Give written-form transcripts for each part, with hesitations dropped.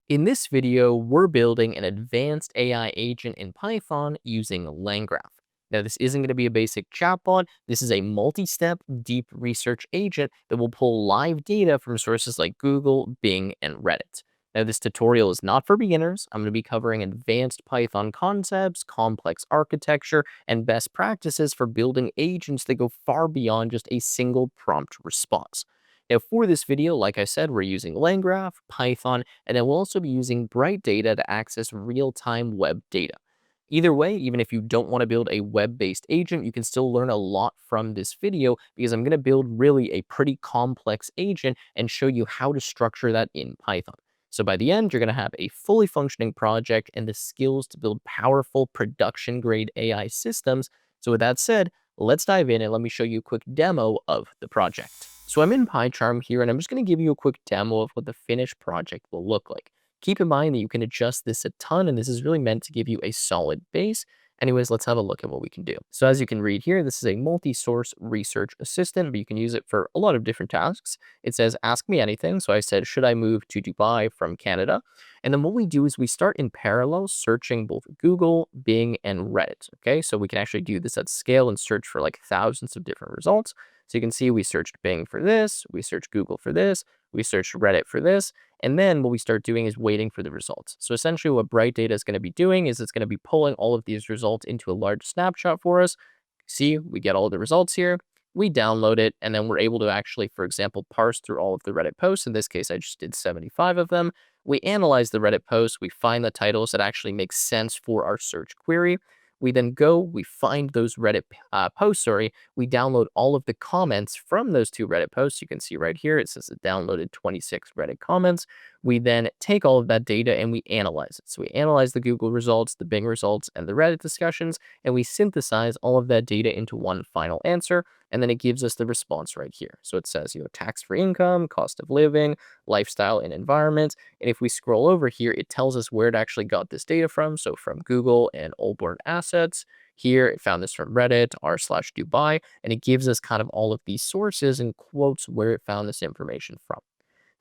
In this video, we're building an advanced AI agent in Python using LangGraph. Now, this isn't going to be a basic chatbot. This is a multi-step, deep research agent that will pull live data from sources like Google, Bing, and Reddit. Now, this tutorial is not for beginners. I'm going to be covering advanced Python concepts, complex architecture, and best practices for building agents that go far beyond just a single prompt response. Now, for this video, like I said, we're using LangGraph, Python, and then we'll also be using BrightData to access real-time web data. Either way, even if you don't want to build a web-based agent, you can still learn a lot from this video because I'm going to build really a pretty complex agent and show you how to structure that in Python. So by the end, you're going to have a fully functioning project and the skills to build powerful production-grade AI systems. So with that said, let's dive in and let me show you a quick demo of the project. So I'm in PyCharm here, and I'm just going to give you a quick demo of what the finished project will look like. Keep in mind that you can adjust this a ton, and this is really meant to give you a solid base. Anyways, let's have a look at what we can do. So as you can read here, this is a multi-source research assistant, but you can use it for a lot of different tasks. It says, ask me anything. So I said, should I move to Dubai from Canada? And then what we do is we start in parallel searching both Google, Bing, and Reddit. Okay, so we can actually do this at scale and search for like thousands of different results. So you can see we searched Bing for this, we searched Google for this, we searched Reddit for this, and then what we start doing is waiting for the results. So essentially what BrightData is going to be doing is it's going to be pulling all of these results into a large snapshot for us. See, we get all the results here, we download it, and then we're able to actually, for example, parse through all of the Reddit posts. In this case, I just did 75 of them. We analyze the Reddit posts, we find the titles that actually make sense for our search query. We then go, we find those Reddit posts, we download all of the comments from those two Reddit posts. You can see right here, it says it downloaded 26 Reddit comments. We then take all of that data and we analyze it. So we analyze the Google results, the Bing results, and the Reddit discussions, and we synthesize all of that data into one final answer. And then it gives us the response right here. So it says, tax-free income, cost of living, lifestyle and environment. And if we scroll over here, it tells us where it actually got this data from. So from Google and Allborn Assets. Here, it found this from Reddit, r/Dubai, and it gives us kind of all of these sources and quotes where it found this information from.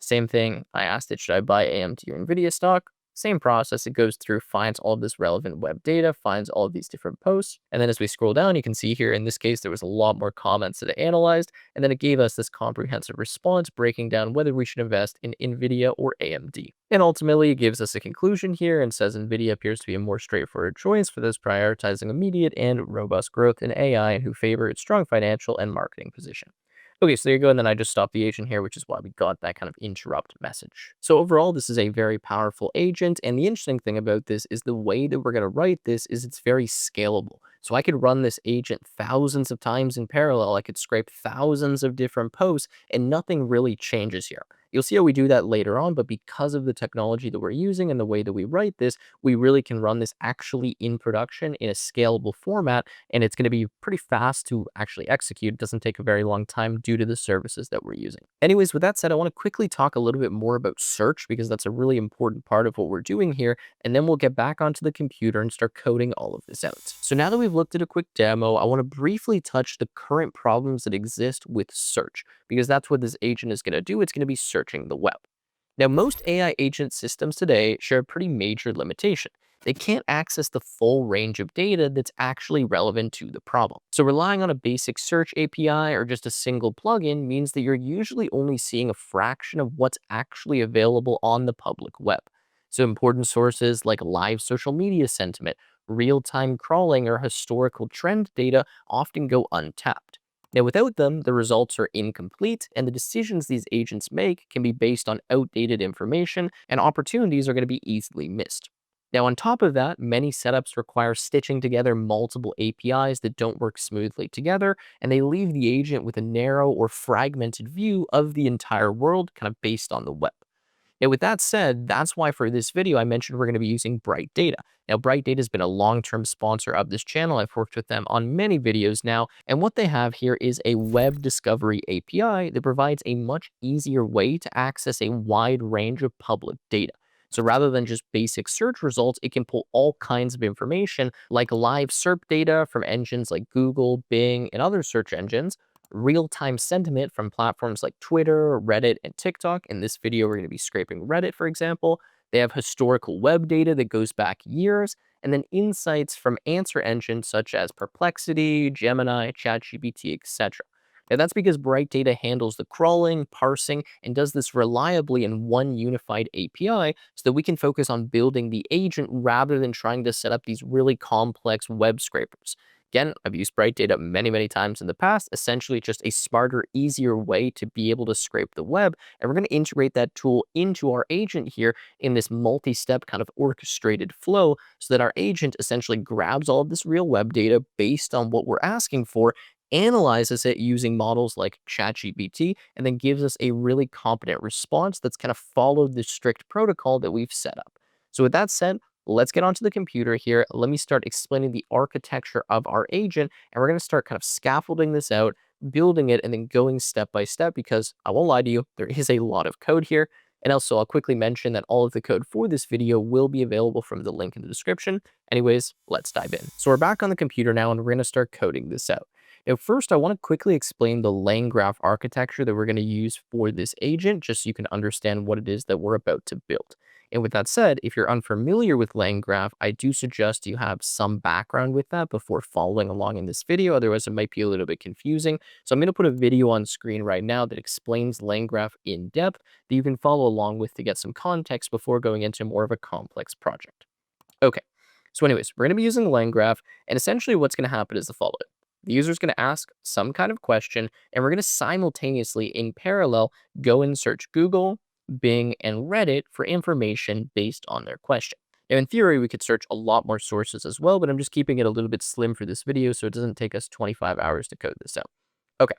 Same thing, I asked it, should I buy AMD or NVIDIA stock? Same process, it goes through, finds all of this relevant web data, finds all of these different posts, and then as we scroll down, you can see here, in this case, there was a lot more comments that it analyzed, and then it gave us this comprehensive response breaking down whether we should invest in NVIDIA or AMD. And ultimately, it gives us a conclusion here and says NVIDIA appears to be a more straightforward choice for those prioritizing immediate and robust growth in AI and who favor its strong financial and marketing position. Okay, so there you go, and then I just stopped the agent here, which is why we got that kind of interrupt message. So overall, this is a very powerful agent, and the interesting thing about this is the way that we're going to write this is it's very scalable. So I could run this agent thousands of times in parallel. I could scrape thousands of different posts, and nothing really changes here. You'll see how we do that later on, but because of the technology that we're using and the way that we write this, we really can run this actually in production in a scalable format, and it's going to be pretty fast to actually execute. It doesn't take a very long time due to the services that we're using. Anyways, with that said, I want to quickly talk a little bit more about search because that's a really important part of what we're doing here, and then we'll get back onto the computer and start coding all of this out. So now that we've looked at a quick demo, I want to briefly touch the current problems that exist with search, because that's what this agent is going to do. It's going to be searching the web. Now, most AI agent systems today share a pretty major limitation. They can't access the full range of data that's actually relevant to the problem. So relying on a basic search API or just a single plugin means that you're usually only seeing a fraction of what's actually available on the public web. So important sources like live social media sentiment, real-time crawling, or historical trend data often go untapped. Now, without them, the results are incomplete, and the decisions these agents make can be based on outdated information, and opportunities are going to be easily missed. Now, on top of that, many setups require stitching together multiple APIs that don't work smoothly together, and they leave the agent with a narrow or fragmented view of the entire world, kind of based on the web. Now, with that said, that's why for this video, I mentioned we're going to be using BrightData. Now, BrightData has been a long-term sponsor of this channel. I've worked with them on many videos now, and what they have here is a web discovery API that provides a much easier way to access a wide range of public data. So rather than just basic search results, it can pull all kinds of information like live SERP data from engines like Google, Bing, and other search engines, real-time sentiment from platforms like Twitter, Reddit, and TikTok. In this video, we're going to be scraping Reddit, for example, They have historical web data that goes back years, and then insights from answer engines such as Perplexity, Gemini, ChatGPT, etc. Now, that's because BrightData handles the crawling, parsing, and does this reliably in one unified API so that we can focus on building the agent rather than trying to set up these really complex web scrapers. Again, I've used BrightData many, many times in the past, essentially just a smarter, easier way to be able to scrape the web. And we're going to integrate that tool into our agent here in this multi-step kind of orchestrated flow so that our agent essentially grabs all of this real web data based on what we're asking for, analyzes it using models like ChatGPT, and then gives us a really competent response that's kind of followed the strict protocol that we've set up. So with that said, let's get onto the computer here. Let me start explaining the architecture of our agent, and we're going to start kind of scaffolding this out, building it, and then going step by step because I won't lie to you, there is a lot of code here. And also, I'll quickly mention that all of the code for this video will be available from the link in the description. Anyways, let's dive in. So we're back on the computer now, and we're going to start coding this out. Now, first, I want to quickly explain the LangGraph architecture that we're going to use for this agent, just so you can understand what it is that we're about to build. And with that said, if you're unfamiliar with LangGraph, I do suggest you have some background with that before following along in this video. Otherwise, it might be a little bit confusing. So I'm going to put a video on screen right now that explains LangGraph in depth that you can follow along with to get some context before going into more of a complex project. Okay, so anyways, we're going to be using LangGraph, and essentially what's going to happen is the following. The user is going to ask some kind of question, and we're going to simultaneously, in parallel, go and search Google, Bing, and Reddit for information based on their question. Now, in theory, we could search a lot more sources as well, but I'm just keeping it a little bit slim for this video so it doesn't take us 25 hours to code this out. Okay.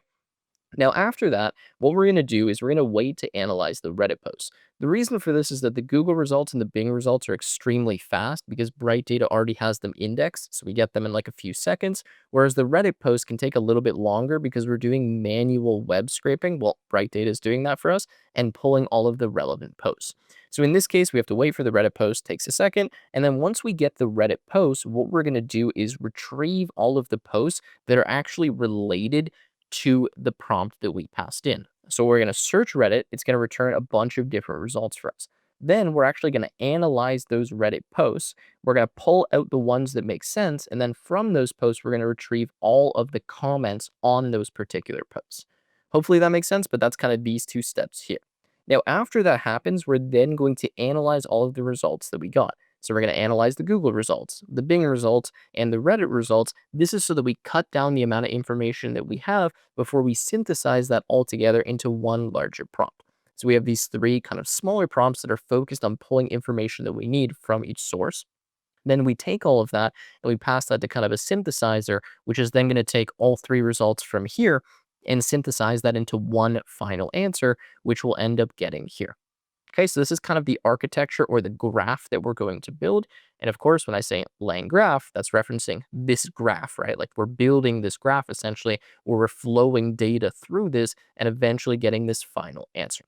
Now, after that, what we're going to do is we're going to wait to analyze the Reddit posts. The reason for this is that the Google results and the Bing results are extremely fast because BrightData already has them indexed, so we get them in like a few seconds, whereas the Reddit post can take a little bit longer because we're doing manual web scraping. Well, BrightData is doing that for us and pulling all of the relevant posts. So in this case, we have to wait for the Reddit post, takes a second, and then once we get the Reddit post, what we're going to do is retrieve all of the posts that are actually related to the prompt that we passed in. So we're going to search Reddit. It's going to return a bunch of different results for us. Then we're actually going to analyze those Reddit posts. We're going to pull out the ones that make sense. And then from those posts, we're going to retrieve all of the comments on those particular posts. Hopefully that makes sense, but that's kind of these two steps here. Now, after that happens, we're then going to analyze all of the results that we got. So we're going to analyze the Google results, the Bing results, and the Reddit results. This is so that we cut down the amount of information that we have before we synthesize that all together into one larger prompt. So we have these three kind of smaller prompts that are focused on pulling information that we need from each source. Then we take all of that and we pass that to kind of a synthesizer, which is then going to take all three results from here and synthesize that into one final answer, which we'll end up getting here. Okay, so this is kind of the architecture or the graph that we're going to build. And of course, when I say LangGraph, that's referencing this graph, right? Like we're building this graph essentially where we're flowing data through this and eventually getting this final answer.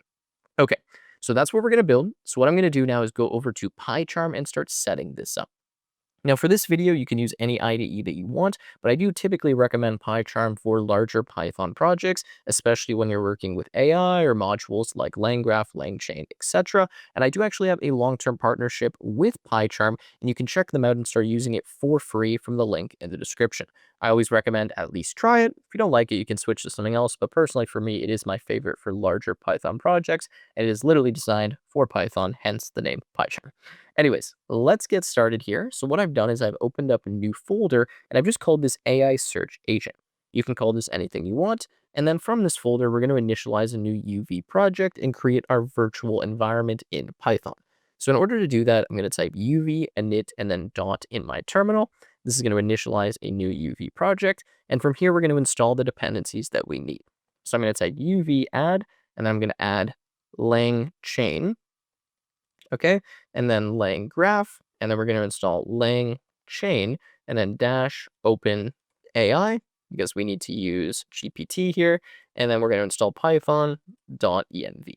Okay, so that's what we're going to build. So what I'm going to do now is go over to PyCharm and start setting this up. Now for this video, you can use any IDE that you want, but I do typically recommend PyCharm for larger Python projects, especially when you're working with AI or modules like LangGraph, LangChain, etc. And I do actually have a long-term partnership with PyCharm, and you can check them out and start using it for free from the link in the description. I always recommend at least try it. If you don't like it, you can switch to something else, but personally for me, it is my favorite for larger Python projects, and it is literally designed for Python, hence the name PyCharm. Anyways, let's get started here. So what I've done is I've opened up a new folder and I've just called this AI search agent. You can call this anything you want. And then from this folder, we're going to initialize a new UV project and create our virtual environment in Python. So in order to do that, I'm going to type UV init and then dot in my terminal. This is going to initialize a new UV project. And from here, we're going to install the dependencies that we need. So I'm going to type UV add, and then I'm going to add LangChain. Okay, and then LangGraph, and then we're going to install LangChain, and then dash open AI, because we need to use GPT here, and then we're going to install python.env.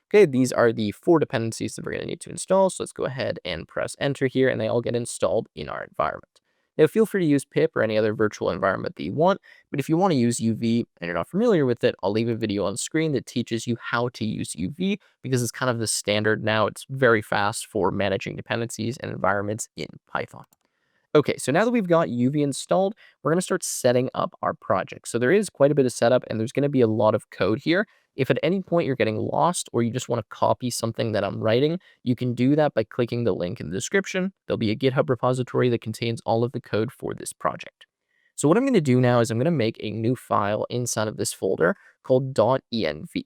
Okay, these are the four dependencies that we're going to need to install, so let's go ahead and press enter here, and they all get installed in our environment. Now, feel free to use pip or any other virtual environment that you want, but if you want to use UV and you're not familiar with it, I'll leave a video on screen that teaches you how to use UV because it's kind of the standard now. It's very fast for managing dependencies and environments in Python. Okay, so now that we've got UV installed, we're going to start setting up our project. So there is quite a bit of setup and there's going to be a lot of code here. If at any point you're getting lost or you just want to copy something that I'm writing, you can do that by clicking the link in the description. There'll be a GitHub repository that contains all of the code for this project. So what I'm going to do now is I'm going to make a new file inside of this folder called .env.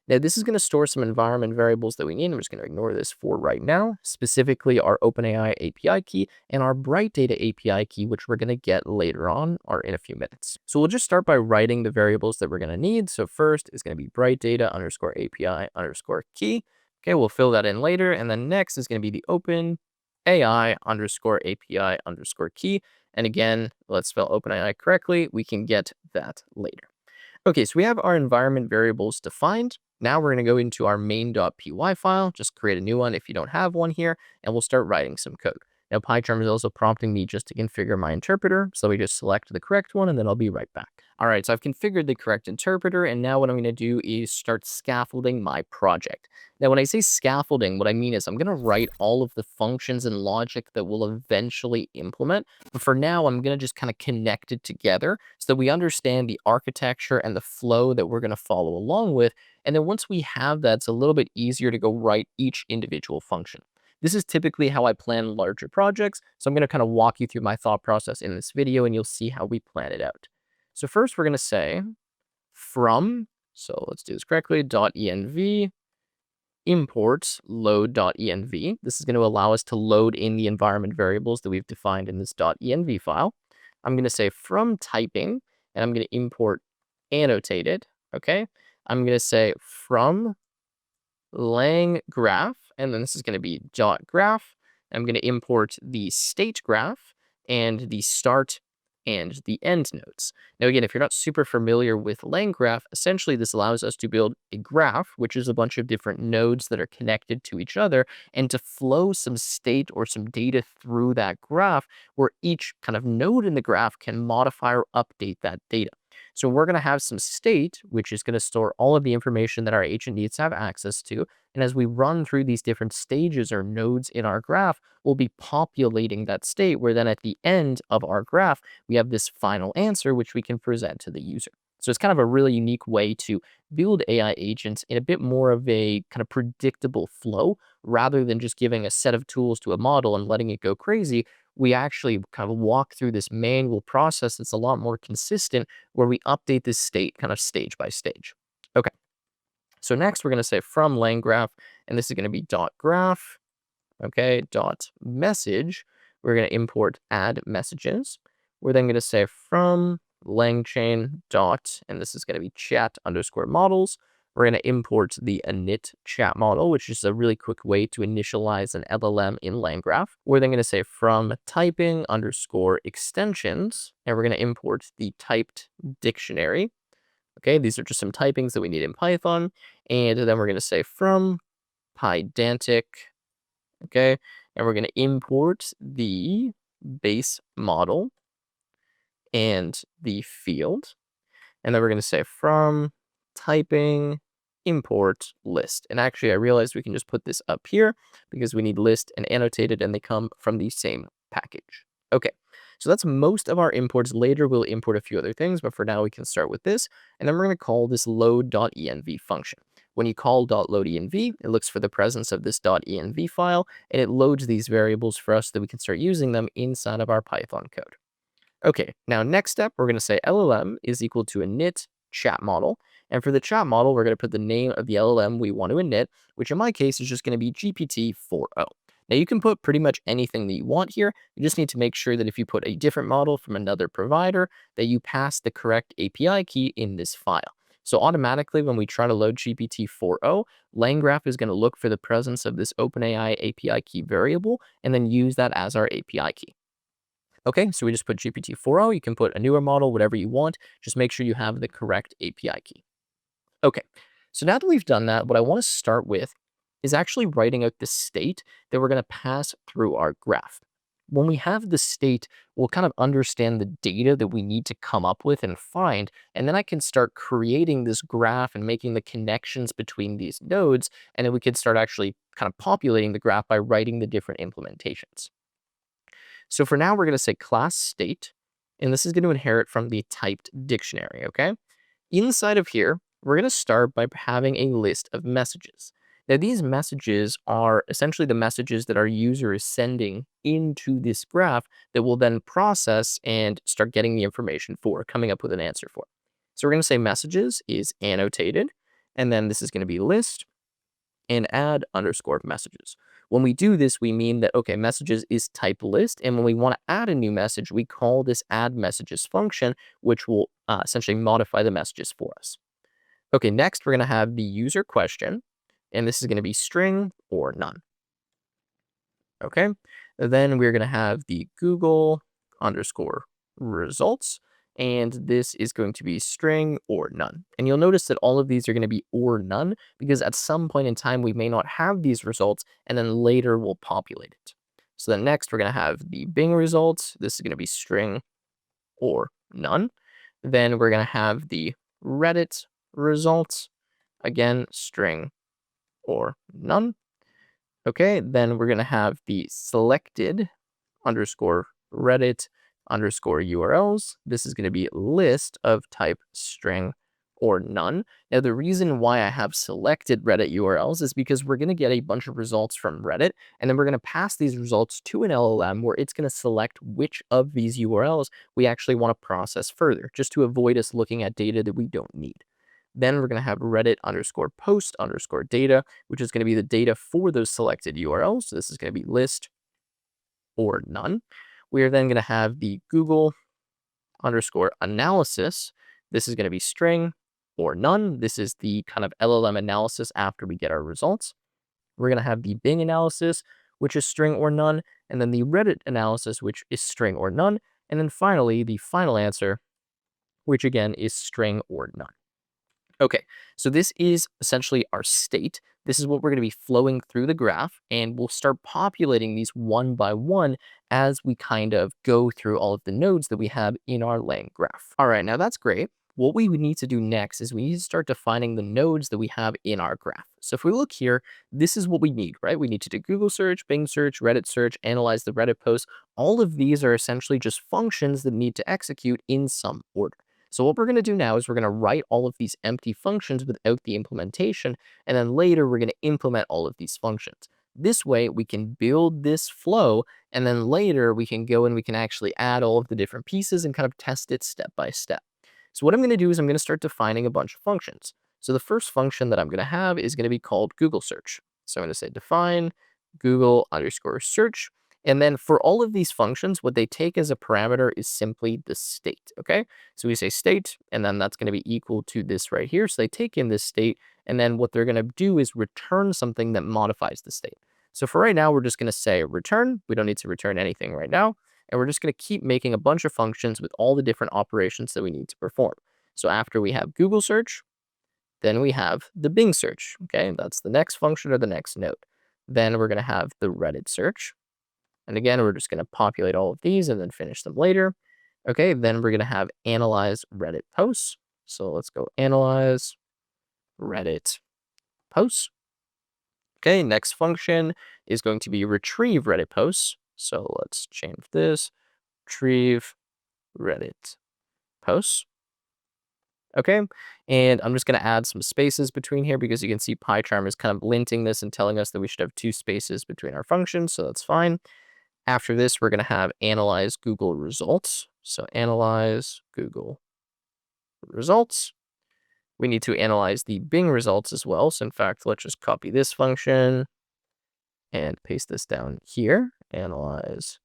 Now, this is going to store some environment variables that we need. I'm just going to ignore this for right now, specifically our OpenAI API key and our BrightData API key, which we're going to get later on or in a few minutes. So we'll just start by writing the variables that we're going to need. So first is going to be BrightData underscore API underscore key. Okay, we'll fill that in later. And then next is going to be the OpenAI underscore API underscore key. And again, let's spell OpenAI correctly. We can get that later. Okay, so we have our environment variables defined. Now we're going to go into our main.py file, just create a new one if you don't have one here, and we'll start writing some code. Now PyCharm is also prompting me just to configure my interpreter, so we just select the correct one and then I'll be right back. All right, so I've configured the correct interpreter, and now what I'm going to do is start scaffolding my project. Now when I say scaffolding, what I mean is I'm going to write all of the functions and logic that we'll eventually implement, but for now I'm going to just kind of connect it together so that we understand the architecture and the flow that we're going to follow along with. And then once we have that, it's a little bit easier to go write each individual function. This is typically how I plan larger projects, so I'm going to kind of walk you through my thought process in this video, and you'll see how we plan it out. So first, we're going to say from, so let's do this correctly, .env import load.env. This is going to allow us to load in the environment variables that we've defined in this .env file. I'm going to say from typing, and I'm going to import annotated, okay? I'm going to say from LangGraph, and then this is going to be .graph. I'm going to import the state graph and the start and the end nodes. Now, again, if you're not super familiar with LangGraph, essentially this allows us to build a graph, which is a bunch of different nodes that are connected to each other, and to flow some state or some data through that graph, where each kind of node in the graph can modify or update that data. So we're going to have some state, which is going to store all of the information that our agent needs to have access to. And as we run through these different stages or nodes in our graph, we'll be populating that state, where then at the end of our graph, we have this final answer, which we can present to the user. So it's kind of a really unique way to build AI agents in a bit more of a kind of predictable flow, rather than just giving a set of tools to a model and letting it go crazy. We actually kind of walk through this manual process that's a lot more consistent, where we update this state kind of stage by stage. Okay, so next we're going to say from LangGraph, and this is going to be .graph, okay, .message. We're going to import add messages. We're then going to say from LangChain dot, and this is going to be chat underscore models. We're going to import the init chat model, which is a really quick way to initialize an LLM in LangGraph. We're then going to say from typing underscore extensions, and we're going to import the typed dictionary. Okay, these are just some typings that we need in Python. And then we're going to say from pydantic, okay, and we're going to import the base model and the field. And then we're going to say from typing import list. And actually, I realized we can just put this up here because we need list and annotated, and they come from the same package. Okay, so that's most of our imports. Later, we'll import a few other things, but for now, we can start with this. And then we're going to call this load.env function. When you call .loadenv, it looks for the presence of this .env file, and it loads these variables for us so that we can start using them inside of our Python code. Okay, now next step, we're going to say LLM is equal to init chat model. And for the chat model, we're going to put the name of the LLM we want to init, which in my case is just going to be GPT-4o. Now you can put pretty much anything that you want here. You just need to make sure that if you put a different model from another provider, that you pass the correct API key in this file. So automatically, when we try to load GPT-4o, LangGraph is going to look for the presence of this OpenAI API key variable and then use that as our API key. Okay, so we just put GPT-4o. You can put a newer model, whatever you want. Just make sure you have the correct API key. Okay, so now that we've done that, what I want to start with is actually writing out the state that we're going to pass through our graph. When we have the state, we'll kind of understand the data that we need to come up with and find, and then I can start creating this graph and making the connections between these nodes, and then we can start actually kind of populating the graph by writing the different implementations. So for now, we're going to say class state, and this is going to inherit from the typed dictionary, okay? Inside of here, we're going to start by having a list of messages. Now, these messages are essentially the messages that our user is sending into this graph that will then process and start getting the information for, coming up with an answer for. So we're going to say messages is annotated, and then this is going to be list and add underscore messages. When we do this, we mean that, okay, messages is type list. And when we want to add a new message, we call this add messages function, which will essentially modify the messages for us. Okay, next we're going to have the user question, and this is going to be string or none. Okay, then we're going to have the Google underscore results, and this is going to be string or none. And you'll notice that all of these are going to be or none because at some point in time we may not have these results, and then later we'll populate it. So then next we're going to have the Bing results. This is going to be string or none. Then we're going to have the Reddit results, again string or none. Okay, then we're going to have the selected underscore Reddit underscore URLs. This is going to be list of type string or none. Now, the reason why I have selected Reddit URLs is because we're going to get a bunch of results from Reddit, and then we're going to pass these results to an LLM where it's going to select which of these URLs we actually want to process further, just to avoid us looking at data that we don't need. Then we're going to have Reddit underscore post underscore data, which is going to be the data for those selected URLs. So this is going to be list or none. We are then going to have the Google underscore analysis. This is going to be string or none. This is the kind of LLM analysis after we get our results. We're going to have the Bing analysis, which is string or none, and then the Reddit analysis, which is string or none, and then finally the final answer, which again is string or none. Okay, so this is essentially our state. This is what we're going to be flowing through the graph, and we'll start populating these one by one as we kind of go through all of the nodes that we have in our LangGraph. All right, now that's great. What we would need to do next is we need to start defining the nodes that we have in our graph. So if we look here, this is what we need, right? We need to do Google search, Bing search, Reddit search, analyze the Reddit post. All of these are essentially just functions that need to execute in some order. So what we're going to do now is we're going to write all of these empty functions without the implementation, and then later we're going to implement all of these functions. This way we can build this flow, and then later we can go and we can actually add all of the different pieces and kind of test it step by step. So what I'm going to do is I'm going to start defining a bunch of functions. So the first function that I'm going to have is going to be called Google search. So I'm going to say define Google underscore search. And then for all of these functions, what they take as a parameter is simply the state, okay? So we say state, and then that's going to be equal to this right here. So they take in this state, and then what they're going to do is return something that modifies the state. So for right now, we're just going to say return. We don't need to return anything right now. And we're just going to keep making a bunch of functions with all the different operations that we need to perform. So after we have Google search, then we have the Bing search, okay? That's the next function or the next node. Then we're going to have the Reddit search. And again, we're just going to populate all of these and then finish them later. Okay, then we're going to have analyze Reddit posts. So let's go analyze Reddit posts. Okay, next function is going to be retrieve Reddit posts. So let's change this, retrieve Reddit posts. Okay, and I'm just going to add some spaces between here because you can see PyCharm is kind of linting this and telling us that we should have 2 spaces between our functions, so that's fine. After this, we're going to have analyze Google results. So analyze Google results. We need to analyze the Bing results as well. So in fact, let's just copy this function and paste this down here. Analyze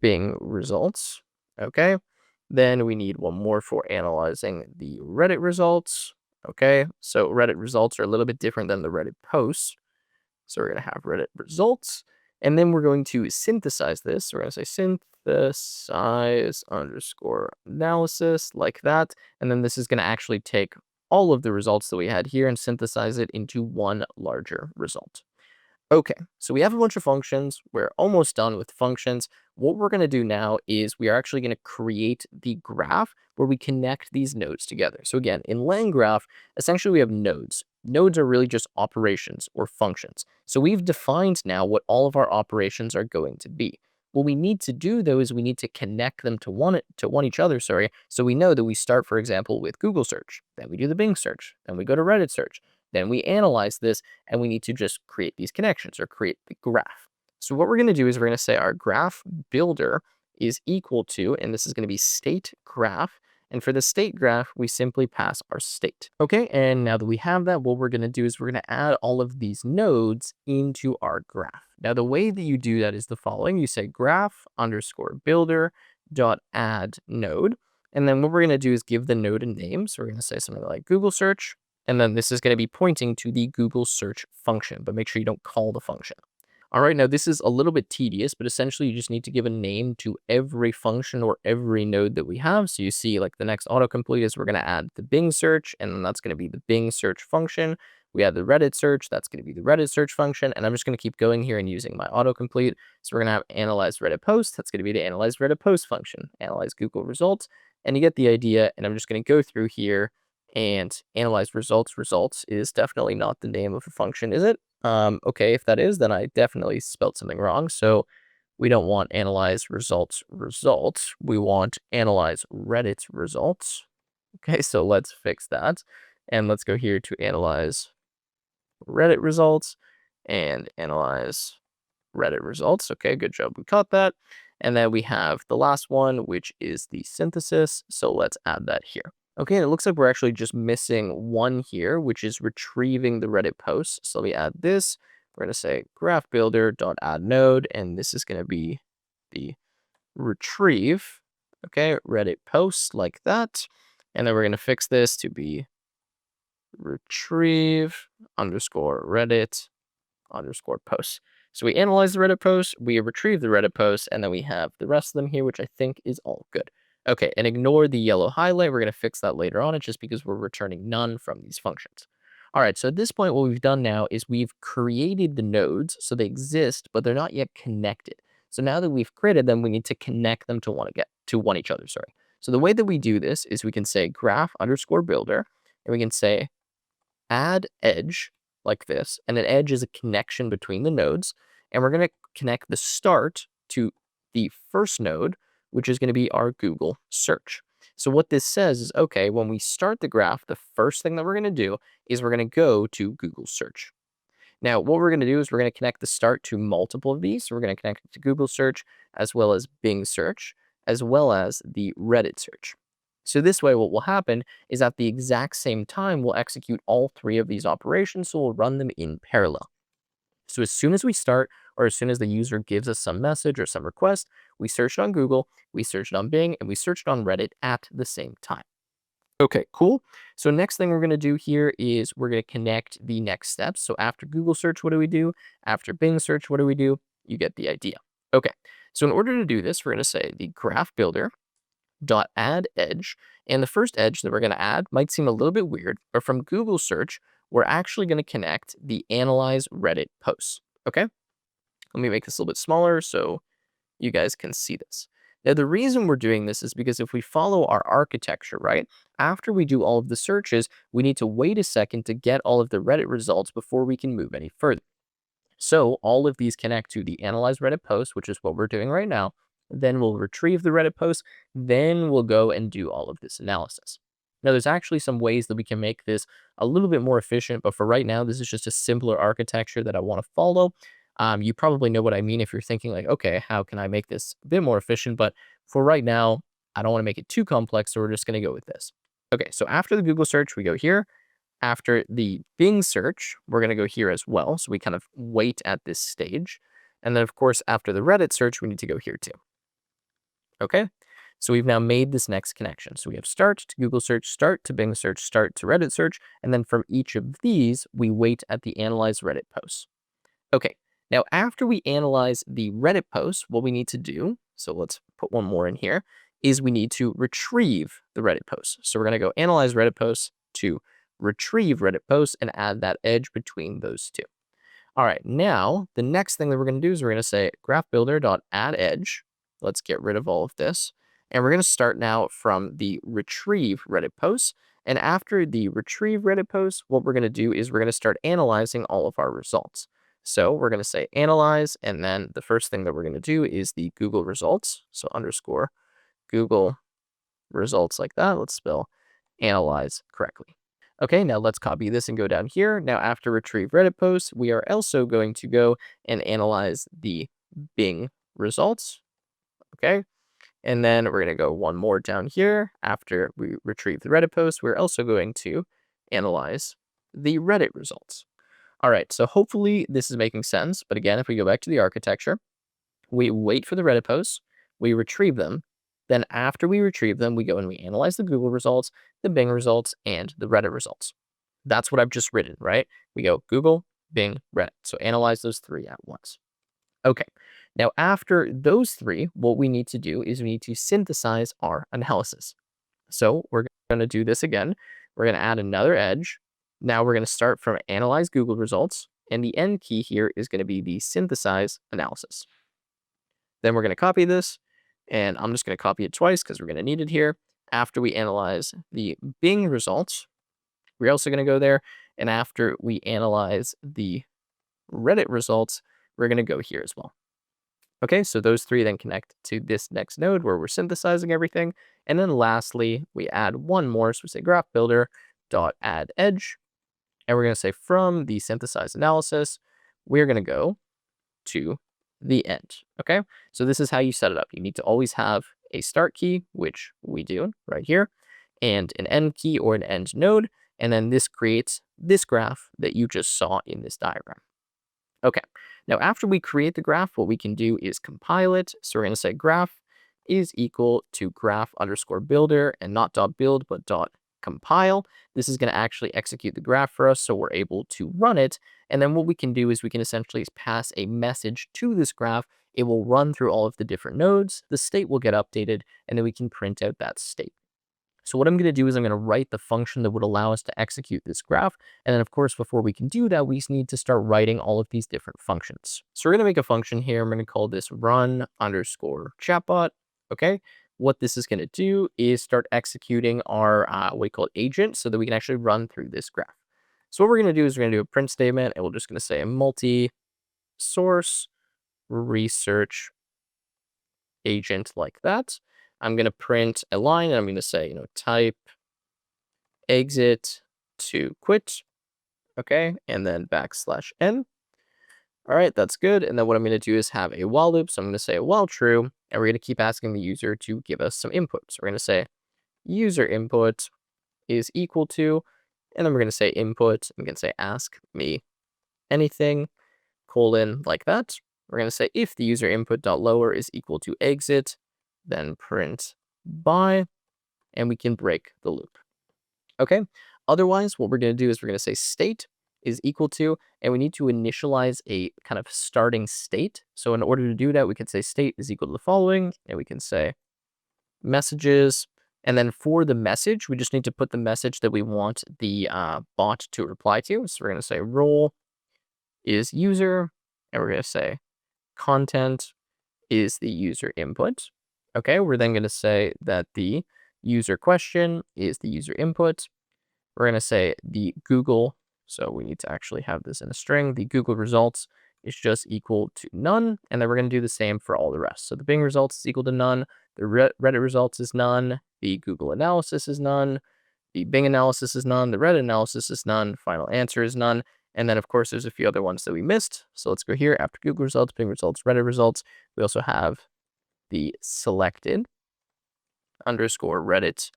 Bing results. Okay. Then we need one more for analyzing the Reddit results. Okay. So Reddit results are a little bit different than the Reddit posts. So we're going to have Reddit results. And then we're going to synthesize this. We're going to say synthesize underscore analysis like that. And then this is going to actually take all of the results that we had here and synthesize it into one larger result. Okay, so we have a bunch of functions. We're almost done with functions. What we're going to do now is we are actually going to create the graph where we connect these nodes together. So again, in LangGraph, essentially we have nodes. Nodes are really just operations or functions. So we've defined now what all of our operations are going to be. What we need to do though is we need to connect them to one each other, sorry. So we know that we start, for example, with Google search, then we do the Bing search, then we go to Reddit search, then we analyze this, and we need to just create these connections or create the graph. So what we're going to do is we're going to say our graph builder is equal to, and this is going to be state graph. And for the state graph, we simply pass our state. Okay, and now that we have that, what we're going to do is we're going to add all of these nodes into our graph. Now, the way that you do that is the following. You say graph underscore builder dot add node. And then what we're going to do is give the node a name. So we're going to say something like Google search. And then this is going to be pointing to the Google search function, but make sure you don't call the function. All right, now this is a little bit tedious, but essentially you just need to give a name to every function or every node that we have. So you see like the next autocomplete is we're going to add the Bing search, and then that's going to be the Bing search function. We add the Reddit search, that's going to be the Reddit search function. And I'm just going to keep going here and using my autocomplete. So we're going to have analyze Reddit post. That's going to be the analyze Reddit post function, analyze Google results. And you get the idea. And I'm just going to go through here and analyze results. Results is definitely not the name of a function, is it? Okay, if that is, then I definitely spelled something wrong. So we don't want analyze results results. We want analyze Reddit results. Okay, so let's fix that. And let's go here to analyze Reddit results and analyze Reddit results. Okay, good job. We caught that. And then we have the last one, which is the synthesis. So let's add that here. Okay, and it looks like we're actually just missing one here, which is retrieving the Reddit post. So let me add this. We're going to say graph builder dot add node, and this is going to be the retrieve. Okay, Reddit post like that. And then we're going to fix this to be retrieve underscore Reddit underscore posts. So we analyze the Reddit post, we retrieve the Reddit post, and then we have the rest of them here, which I think is all good. Okay, and ignore the yellow highlight. We're going to fix that later on. It's just because we're returning none from these functions. All right, so at this point, what we've done now is we've created the nodes, so they exist, but they're not yet connected. So now that we've created them, we need to connect them to one each other. Sorry. So the way that we do this is we can say graph underscore builder, and we can say add edge like this, and an edge is a connection between the nodes, and we're going to connect the start to the first node, which is going to be our Google search. So what this says is, okay, when we start the graph, the first thing that we're going to do is we're going to go to Google search. Now, what we're going to do is we're going to connect the start to multiple of these. So we're going to connect it to Google search, as well as Bing search, as well as the Reddit search. So this way, what will happen is at the exact same time, we'll execute all three of these operations. So we'll run them in parallel. So as soon as we start, or as soon as the user gives us some message or some request, we search it on Google, we search it on Bing, and we search it on Reddit at the same time. Okay, cool. So next thing we're going to do here is we're going to connect the next steps. So after Google search, what do we do? After Bing search, what do we do? You get the idea. Okay, so in order to do this, we're going to say the graph builder dot add edge. And the first edge that we're going to add might seem a little bit weird, but from Google search, we're actually going to connect the analyze Reddit posts. Okay, let me make this a little bit smaller so you guys can see this. Now, the reason we're doing this is because if we follow our architecture, right, after we do all of the searches, we need to wait a second to get all of the Reddit results before we can move any further. So all of these connect to the analyze Reddit post, which is what we're doing right now. Then we'll retrieve the Reddit post. Then we'll go and do all of this analysis. Now, there's actually some ways that we can make this a little bit more efficient, but for right now, this is just a simpler architecture that I want to follow. You probably know what I mean if you're thinking like, okay, how can I make this a bit more efficient? But for right now, I don't want to make it too complex, so we're just going to go with this. Okay, so after the Google search, we go here. After the Bing search, we're going to go here as well. So we kind of wait at this stage. And then, of course, after the Reddit search, we need to go here too. Okay, so we've now made this next connection. So we have start to Google search, start to Bing search, start to Reddit search. And then from each of these, we wait at the analyze Reddit posts. Okay, now after we analyze the Reddit post, what we need to do, so let's put one more in here, is we need to retrieve the Reddit post. So we're going to go analyze Reddit posts to retrieve Reddit posts and add that edge between those two. All right, now the next thing that we're going to do is we're going to say graph builder.add edge. Let's get rid of all of this. And we're going to start now from the retrieve Reddit post. And after the retrieve Reddit post, what we're going to do is we're going to start analyzing all of our results. So we're going to say analyze, and then the first thing that we're going to do is the Google results. So underscore Google results like that. Let's spell analyze correctly. Okay, now let's copy this and go down here. Now after retrieve Reddit post, we are also going to go and analyze the Bing results. Okay, and then we're going to go one more down here. After we retrieve the Reddit post, we're also going to analyze the Reddit results. All right, so hopefully this is making sense. But again, if we go back to the architecture, we wait for the Reddit posts, we retrieve them. Then after we retrieve them, we go and we analyze the Google results, the Bing results, and the Reddit results. That's what I've just written, right? We go Google, Bing, Reddit. So analyze those three at once. Okay. Now, after those three, what we need to do is we need to synthesize our analysis. So we're going to do this again. We're going to add another edge. Now we're going to start from analyze Google results. And the end key here is going to be the synthesize analysis. Then we're going to copy this, and I'm just going to copy it twice because we're going to need it here. After we analyze the Bing results, we're also going to go there. And after we analyze the Reddit results, we're going to go here as well. Okay, so those three then connect to this next node where we're synthesizing everything. And then lastly, we add one more. So we say graph builder dot add edge. And we're going to say from the synthesize analysis, we're going to go to the end. Okay, so this is how you set it up. You need to always have a start key, which we do right here, and an end key or an end node. And then this creates this graph that you just saw in this diagram. Okay, now after we create the graph, what we can do is compile it. So we're going to say graph is equal to graph underscore builder, and not dot build, but dot compile. This is going to actually execute the graph for us, so we're able to run it. And then what we can do is we can essentially pass a message to this graph. It will run through all of the different nodes. The state will get updated, and then we can print out that state. So what I'm going to do is I'm going to write the function that would allow us to execute this graph. And then, of course, before we can do that, we need to start writing all of these different functions. So we're going to make a function here. I'm going to call this run underscore chatbot. Okay. What this is going to do is start executing our what we call agent so that we can actually run through this graph. So what we're going to do is we're going to do a print statement, and we're just going to say a multi-source research agent like that. I'm going to print a line, and I'm going to say, type exit to quit. Okay. And then \n. All right, that's good. And then what I'm going to do is have a while loop. So I'm going to say while true, and we're going to keep asking the user to give us some input. So we're going to say user input is equal to, and then we're going to say input. I'm going to say ask me anything, colon, like that. We're going to say if the user input dot lower is equal to exit, then print by, and we can break the loop. Okay. Otherwise, what we're going to do is we're going to say state is equal to, and we need to initialize a kind of starting state. So in order to do that, we can say state is equal to the following, and we can say messages. And then for the message, we just need to put the message that we want the bot to reply to. So we're going to say role is user, and we're going to say content is the user input. Okay, we're then going to say that the user question is the user input. We're going to say the Google, so we need to actually have this in a string. The Google results is just equal to none. And then we're going to do the same for all the rest. So the Bing results is equal to none. The Reddit results is none. The Google analysis is none. The Bing analysis is none. The Reddit analysis is none. Final answer is none. And then, of course, there's a few other ones that we missed. So let's go here. After Google results, Bing results, Reddit results, we also have the selected underscore Reddit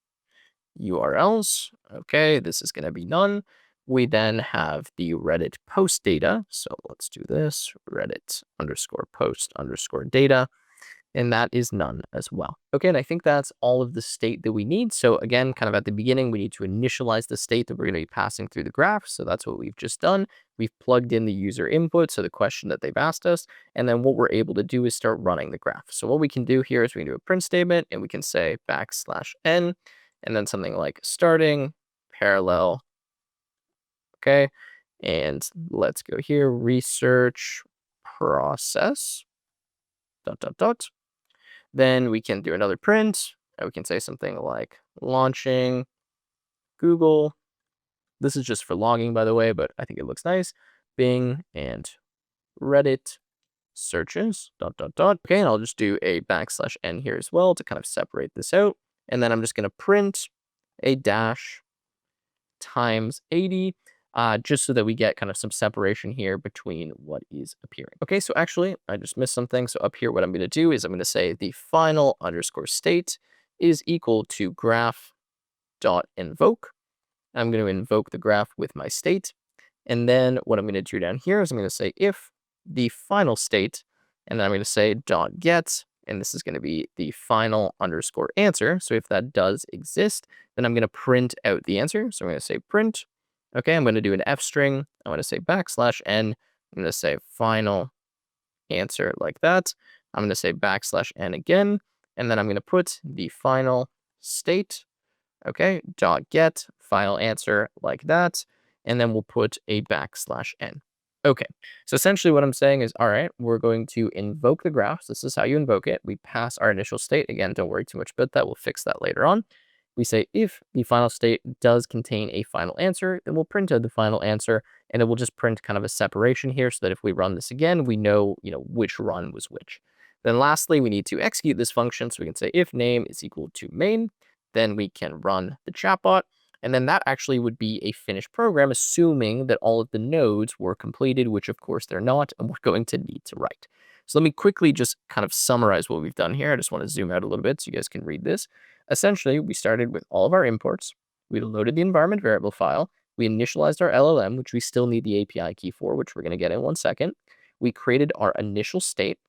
URLs. Okay, this is going to be none. We then have the Reddit post data. So let's do this, Reddit underscore post underscore data. And that is none as well. Okay, and I think that's all of the state that we need. So again, kind of at the beginning, we need to initialize the state that we're going to be passing through the graph. So that's what we've just done. We've plugged in the user input, so the question that they've asked us. And then what we're able to do is start running the graph. So what we can do here is we can do a print statement, and we can say \n, and then something like starting parallel. Okay, And let's go here, research process, dot, dot, dot. Then we can do another print. And we can say something like launching Google. This is just for logging, by the way, but I think it looks nice. Bing and Reddit searches, dot, dot, dot. Okay, and I'll just do a \n here as well to kind of separate this out. And then I'm just going to print a dash times 80, just so that we get kind of some separation here between what is appearing. Okay, so actually, I just missed something. So up here, what I'm going to do is I'm going to say the final underscore state is equal to graph dot invoke. I'm going to invoke the graph with my state. And then what I'm going to do down here is I'm going to say if the final state, and then I'm going to say dot get, and this is going to be the final underscore answer. So if that does exist, then I'm going to print out the answer. So I'm going to say print. Okay, I'm going to do an f string. I'm going to say \n. I'm going to say final answer like that. I'm going to say \n again, and then I'm going to put the final state. Okay, dot get final answer like that, and then we'll put a \n. Okay, so essentially what I'm saying is, all right, we're going to invoke the graph. So this is how you invoke it. We pass our initial state. Again, don't worry too much about that. We'll fix that later on. We say if the final state does contain a final answer, then we'll print out the final answer, and it will just print kind of a separation here so that if we run this again, we know, which run was which. Then lastly, we need to execute this function. So we can say if name is equal to main, then we can run the chatbot. And then that actually would be a finished program, assuming that all of the nodes were completed, which of course they're not, and we're going to need to write. So let me quickly just kind of summarize what we've done here. I just want to zoom out a little bit so you guys can read this. Essentially, we started with all of our imports. We loaded the environment variable file. We initialized our LLM, which we still need the API key for, which we're going to get in one second. We created our initial state.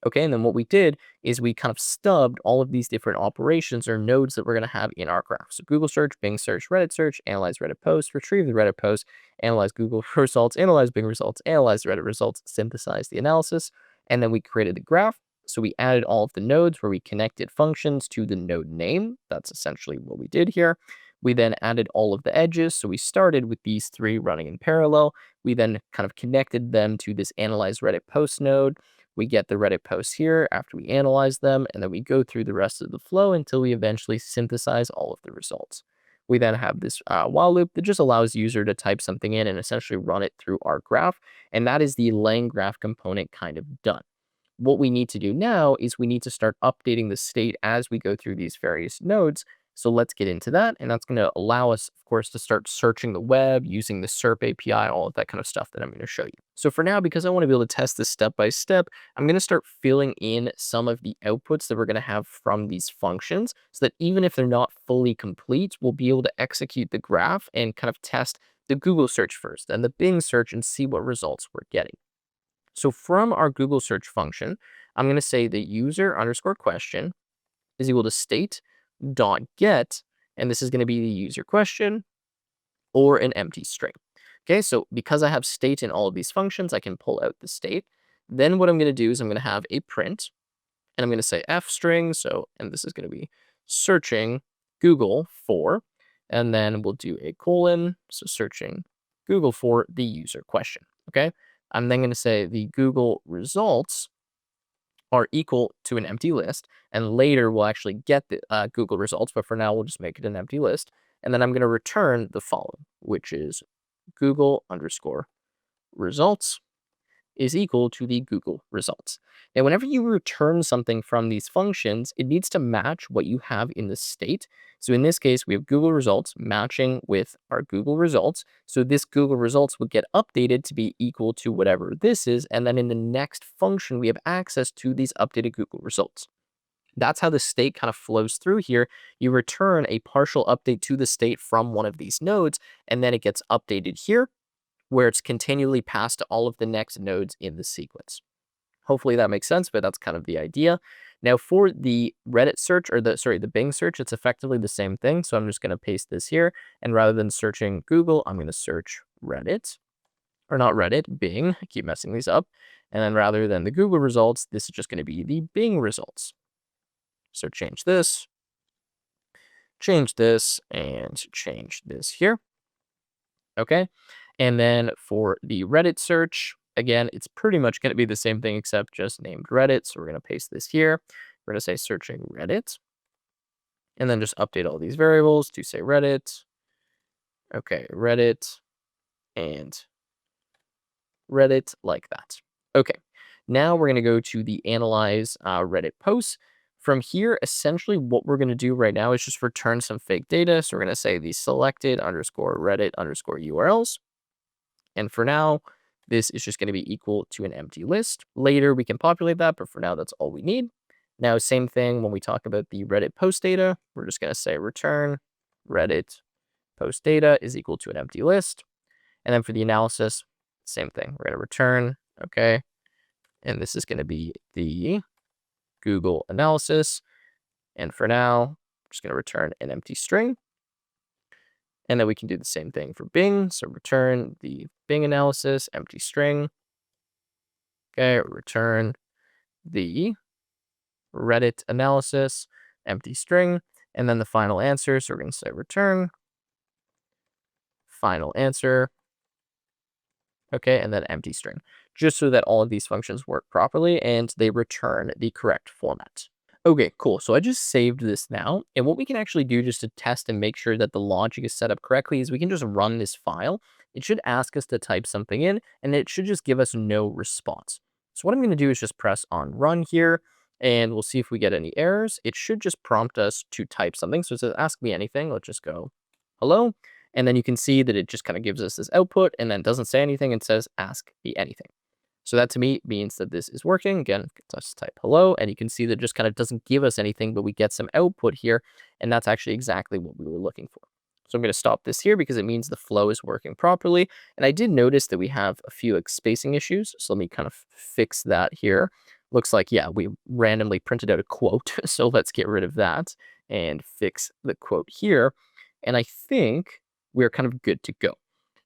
Okay, and then what we did is we kind of stubbed all of these different operations or nodes that we're going to have in our graph. So Google search, Bing search, Reddit search, analyze Reddit posts, retrieve the Reddit post, analyze Google results, analyze Bing results, analyze Reddit results, synthesize the analysis, and then we created the graph. So we added all of the nodes where we connected functions to the node name. That's essentially what we did here. We then added all of the edges. So we started with these three running in parallel. We then kind of connected them to this analyze Reddit post node. We get the Reddit posts here after we analyze them, and then we go through the rest of the flow until we eventually synthesize all of the results. We then have this while loop that just allows user to type something in and essentially run it through our graph, and that is the LangGraph component kind of done. What we need to do now is we need to start updating the state as we go through these various nodes. So let's get into that. And that's going to allow us, of course, to start searching the web using the SERP API, all of that kind of stuff that I'm going to show you. So for now, because I want to be able to test this step by step, I'm going to start filling in some of the outputs that we're going to have from these functions so that even if they're not fully complete, we'll be able to execute the graph and kind of test the Google search first and the Bing search and see what results we're getting. So from our Google search function, I'm going to say the user underscore question is equal to state dot get, and this is going to be the user question or an empty string. Okay, so because I have state in all of these functions, I can pull out the state. Then what I'm going to do is I'm going to have a print, and I'm going to say f string. So, and this is going to be searching Google for, and then we'll do a colon. So searching Google for the user question. Okay, I'm then going to say the Google results are equal to an empty list, and later we'll actually get the Google results, but for now we'll just make it an empty list. And then I'm going to return the following, which is Google underscore results is equal to the Google results. Now, whenever you return something from these functions, it needs to match what you have in the state. So in this case, we have Google results matching with our Google results. So this Google results would get updated to be equal to whatever this is. And then in the next function, we have access to these updated Google results. That's how the state kind of flows through here. You return a partial update to the state from one of these nodes, and then it gets updated here, where it's continually passed to all of the next nodes in the sequence. Hopefully that makes sense, but that's kind of the idea. Now for the Reddit search, or the Bing search, it's effectively the same thing. So I'm just going to paste this here, and rather than searching Google, I'm going to search Reddit, or not Reddit, Bing. I keep messing these up. And then rather than the Google results, this is just going to be the Bing results. So change this, and change this here. Okay. And then for the Reddit search, again, it's pretty much going to be the same thing except just named Reddit. So we're going to paste this here. We're going to say searching Reddit and then just update all these variables to say Reddit. Okay, Reddit and Reddit like that. Okay, now we're going to go to the analyze Reddit posts. From here, essentially what we're going to do right now is just return some fake data. So we're going to say the selected underscore Reddit underscore URLs. And for now, this is just going to be equal to an empty list. Later, we can populate that, but for now, that's all we need. Now, same thing when we talk about the Reddit post data, we're just going to say return Reddit post data is equal to an empty list. And then for the analysis, same thing. We're going to return, okay. And this is going to be the Google analysis. And for now, I'm just going to return an empty string. And then we can do the same thing for Bing. So return the Bing analysis, empty string. Okay, return the Reddit analysis, empty string, and then the final answer. So we're going to say return final answer. Okay, and then empty string, just so that all of these functions work properly and they return the correct format. Okay, cool. So I just saved this now. And what we can actually do just to test and make sure that the logic is set up correctly is we can just run this file. It should ask us to type something in, and it should just give us no response. So what I'm going to do is just press on run here, and we'll see if we get any errors. It should just prompt us to type something. So it says, ask me anything. Let's just go, hello. And then you can see that it just kind of gives us this output and then doesn't say anything and says, ask me anything. So that to me means that this is working. Again, let's type hello, and you can see that it just kind of doesn't give us anything, but we get some output here, and that's actually exactly what we were looking for. So I'm going to stop this here because it means the flow is working properly. And I did notice that we have a few spacing issues. So let me kind of fix that here. Looks like, yeah, we randomly printed out a quote. So let's get rid of that and fix the quote here. And I think we're kind of good to go.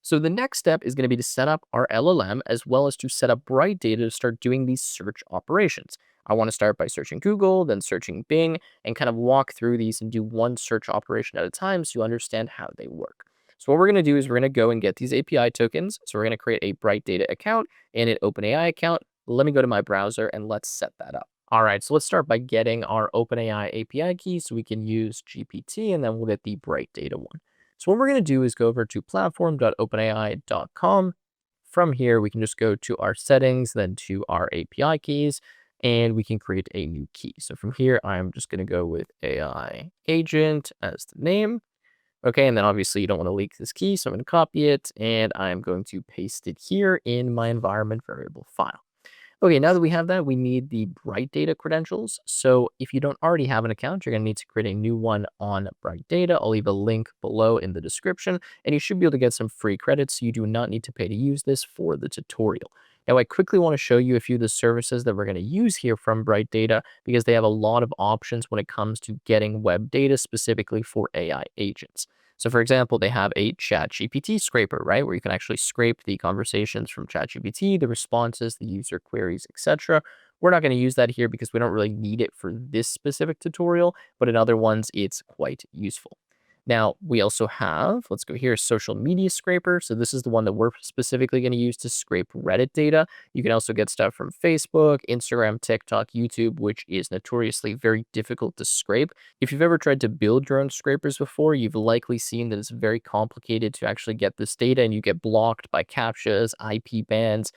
So the next step is going to be to set up our LLM as well as to set up BrightData to start doing these search operations. I want to start by searching Google, then searching Bing, and kind of walk through these and do one search operation at a time so you understand how they work. So what we're going to do is we're going to go and get these API tokens. So we're going to create a BrightData account and an OpenAI account. Let me go to my browser and let's set that up. All right, so let's start by getting our OpenAI API key so we can use GPT, and then we'll get the BrightData one. So what we're going to do is go over to platform.openai.com. From here, we can just go to our settings, then to our API keys, and we can create a new key. So from here, I'm just going to go with AI agent as the name. Okay, and then obviously you don't want to leak this key, so I'm going to copy it, and I'm going to paste it here in my environment variable file. Okay, now that we have that, we need the BrightData credentials. So if you don't already have an account, you're going to need to create a new one on BrightData. I'll leave a link below in the description, and you should be able to get some free credits. So you do not need to pay to use this for the tutorial. Now, I quickly want to show you a few of the services that we're going to use here from BrightData because they have a lot of options when it comes to getting web data specifically for AI agents. So for example, they have a ChatGPT scraper, right? Where you can actually scrape the conversations from ChatGPT, the responses, the user queries, etc. We're not going to use that here because we don't really need it for this specific tutorial, but in other ones, it's quite useful. Now, we also have, let's go here, social media scraper. So this is the one that we're specifically going to use to scrape Reddit data. You can also get stuff from Facebook, Instagram, TikTok, YouTube, which is notoriously very difficult to scrape. If you've ever tried to build your own scrapers before, you've likely seen that it's very complicated to actually get this data, and you get blocked by CAPTCHAs, IP bans,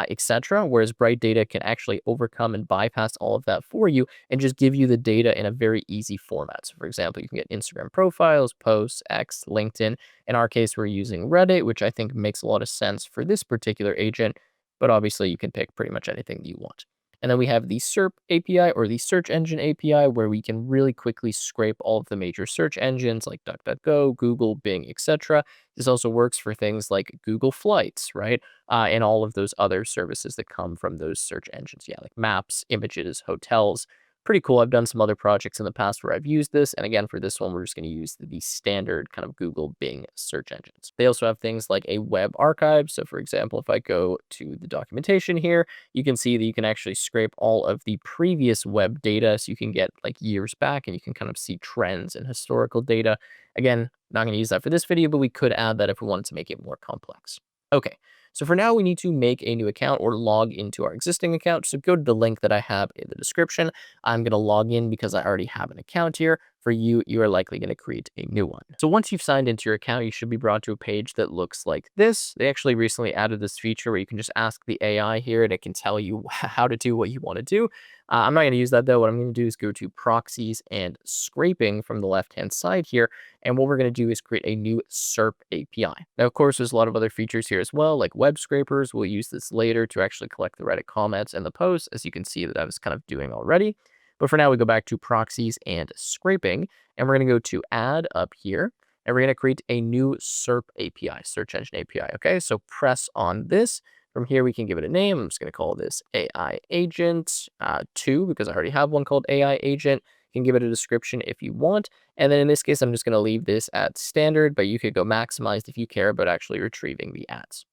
etc. Whereas BrightData can actually overcome and bypass all of that for you and just give you the data in a very easy format. So for example, you can get Instagram profiles, posts, X, LinkedIn. In our case, we're using Reddit, which I think makes a lot of sense for this particular agent, but obviously you can pick pretty much anything you want. And then we have the SERP API, or the search engine API, where we can really quickly scrape all of the major search engines like DuckDuckGo, Google, Bing, etc. This also works for things like Google Flights, right? And all of those other services that come from those search engines. Yeah, like maps, images, hotels. Pretty cool. I've done some other projects in the past where I've used this. And again, for this one, we're just going to use the standard kind of Google, Bing search engines. They also have things like a web archive. So for example, if I go to the documentation here, you can see that you can actually scrape all of the previous web data. So you can get like years back and you can kind of see trends and historical data. Again, not going to use that for this video, but we could add that if we wanted to make it more complex. Okay, so for now, we need to make a new account or log into our existing account. So go to the link that I have in the description. I'm going to log in because I already have an account here. For you, you are likely going to create a new one. So once you've signed into your account, you should be brought to a page that looks like this. They actually recently added this feature where you can just ask the AI here and it can tell you how to do what you want to do. I'm not going to use that though. What I'm going to do is go to proxies and scraping from the left-hand side here. And what we're going to do is create a new SERP API. Now, of course, there's a lot of other features here as well, like web scrapers. We'll use this later to actually collect the Reddit comments and the posts, as you can see that I was kind of doing already. But for now, we go back to proxies and scraping, and we're going to go to add up here, and we're going to create a new SERP API, search engine API. Okay, so press on this. From here, we can give it a name. I'm just going to call this AI Agent 2 because I already have one called AI Agent. You can give it a description if you want. And then in this case, I'm just going to leave this at standard, but you could go maximized if you care about actually retrieving the ads.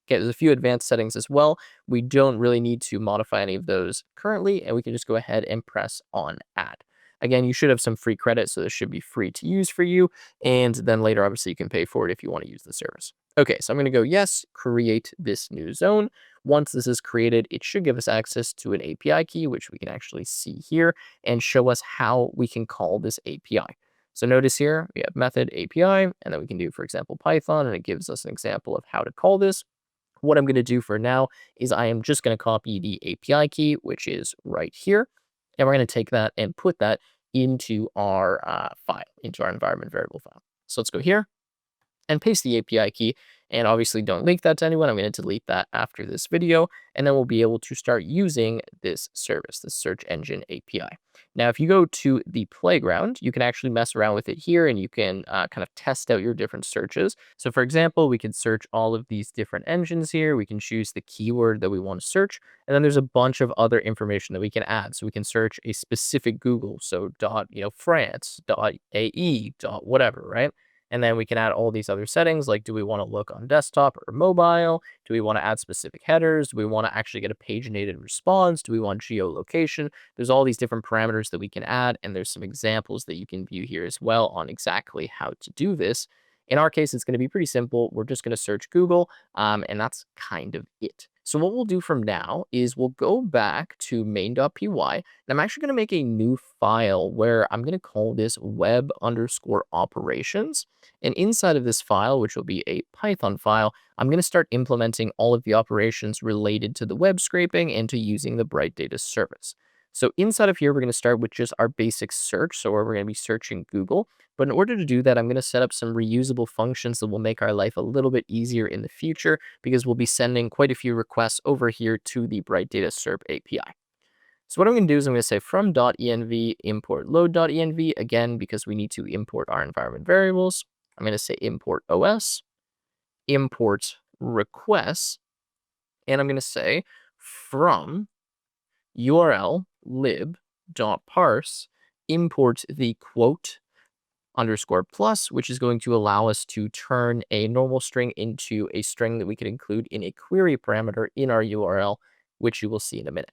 Okay, there's a few advanced settings as well. We don't really need to modify any of those currently, and we can just go ahead and press on add. Again, you should have some free credit, so this should be free to use for you. And then later, obviously, you can pay for it if you want to use the service. Okay, so I'm going to go yes, create this new zone. Once this is created, it should give us access to an API key, which we can actually see here, and show us how we can call this API. So notice here, we have method API, and then we can do, for example, Python, and it gives us an example of how to call this. What I'm going to do for now is I am just going to copy the API key, which is right here. And we're going to take that and put that into our file, into our environment variable file. So let's go here and paste the API key. And obviously don't link that to anyone. I'm going to delete that after this video. And then we'll be able to start using this service, the search engine API. Now, if you go to the playground, you can actually mess around with it here and you can kind of test out your different searches. So for example, we can search all of these different engines here. We can choose the keyword that we want to search. And then there's a bunch of other information that we can add. So we can search a specific Google. So France, .ae, whatever, right? And then we can add all these other settings, like do we want to look on desktop or mobile? Do we want to add specific headers? Do we want to actually get a paginated response? Do we want geolocation? There's all these different parameters that we can add, and there's some examples that you can view here as well on exactly how to do this. In our case, it's going to be pretty simple. We're just going to search Google, and that's kind of it. So what we'll do from now is we'll go back to main.py, and I'm actually going to make a new file where I'm going to call this web_operations. And inside of this file, which will be a Python file, I'm going to start implementing all of the operations related to the web scraping and to using the BrightData service. So inside of here, we're going to start with just our basic search. So where we're going to be searching Google. But in order to do that, I'm going to set up some reusable functions that will make our life a little bit easier in the future because we'll be sending quite a few requests over here to the BrightData SERP API. So what I'm going to do is I'm going to say from .env import load.env, again, because we need to import our environment variables. I'm going to say import OS, import requests, and I'm going to say from URL lib.parse import the quote _plus, which is going to allow us to turn a normal string into a string that we can include in a query parameter in our URL, which you will see in a minute.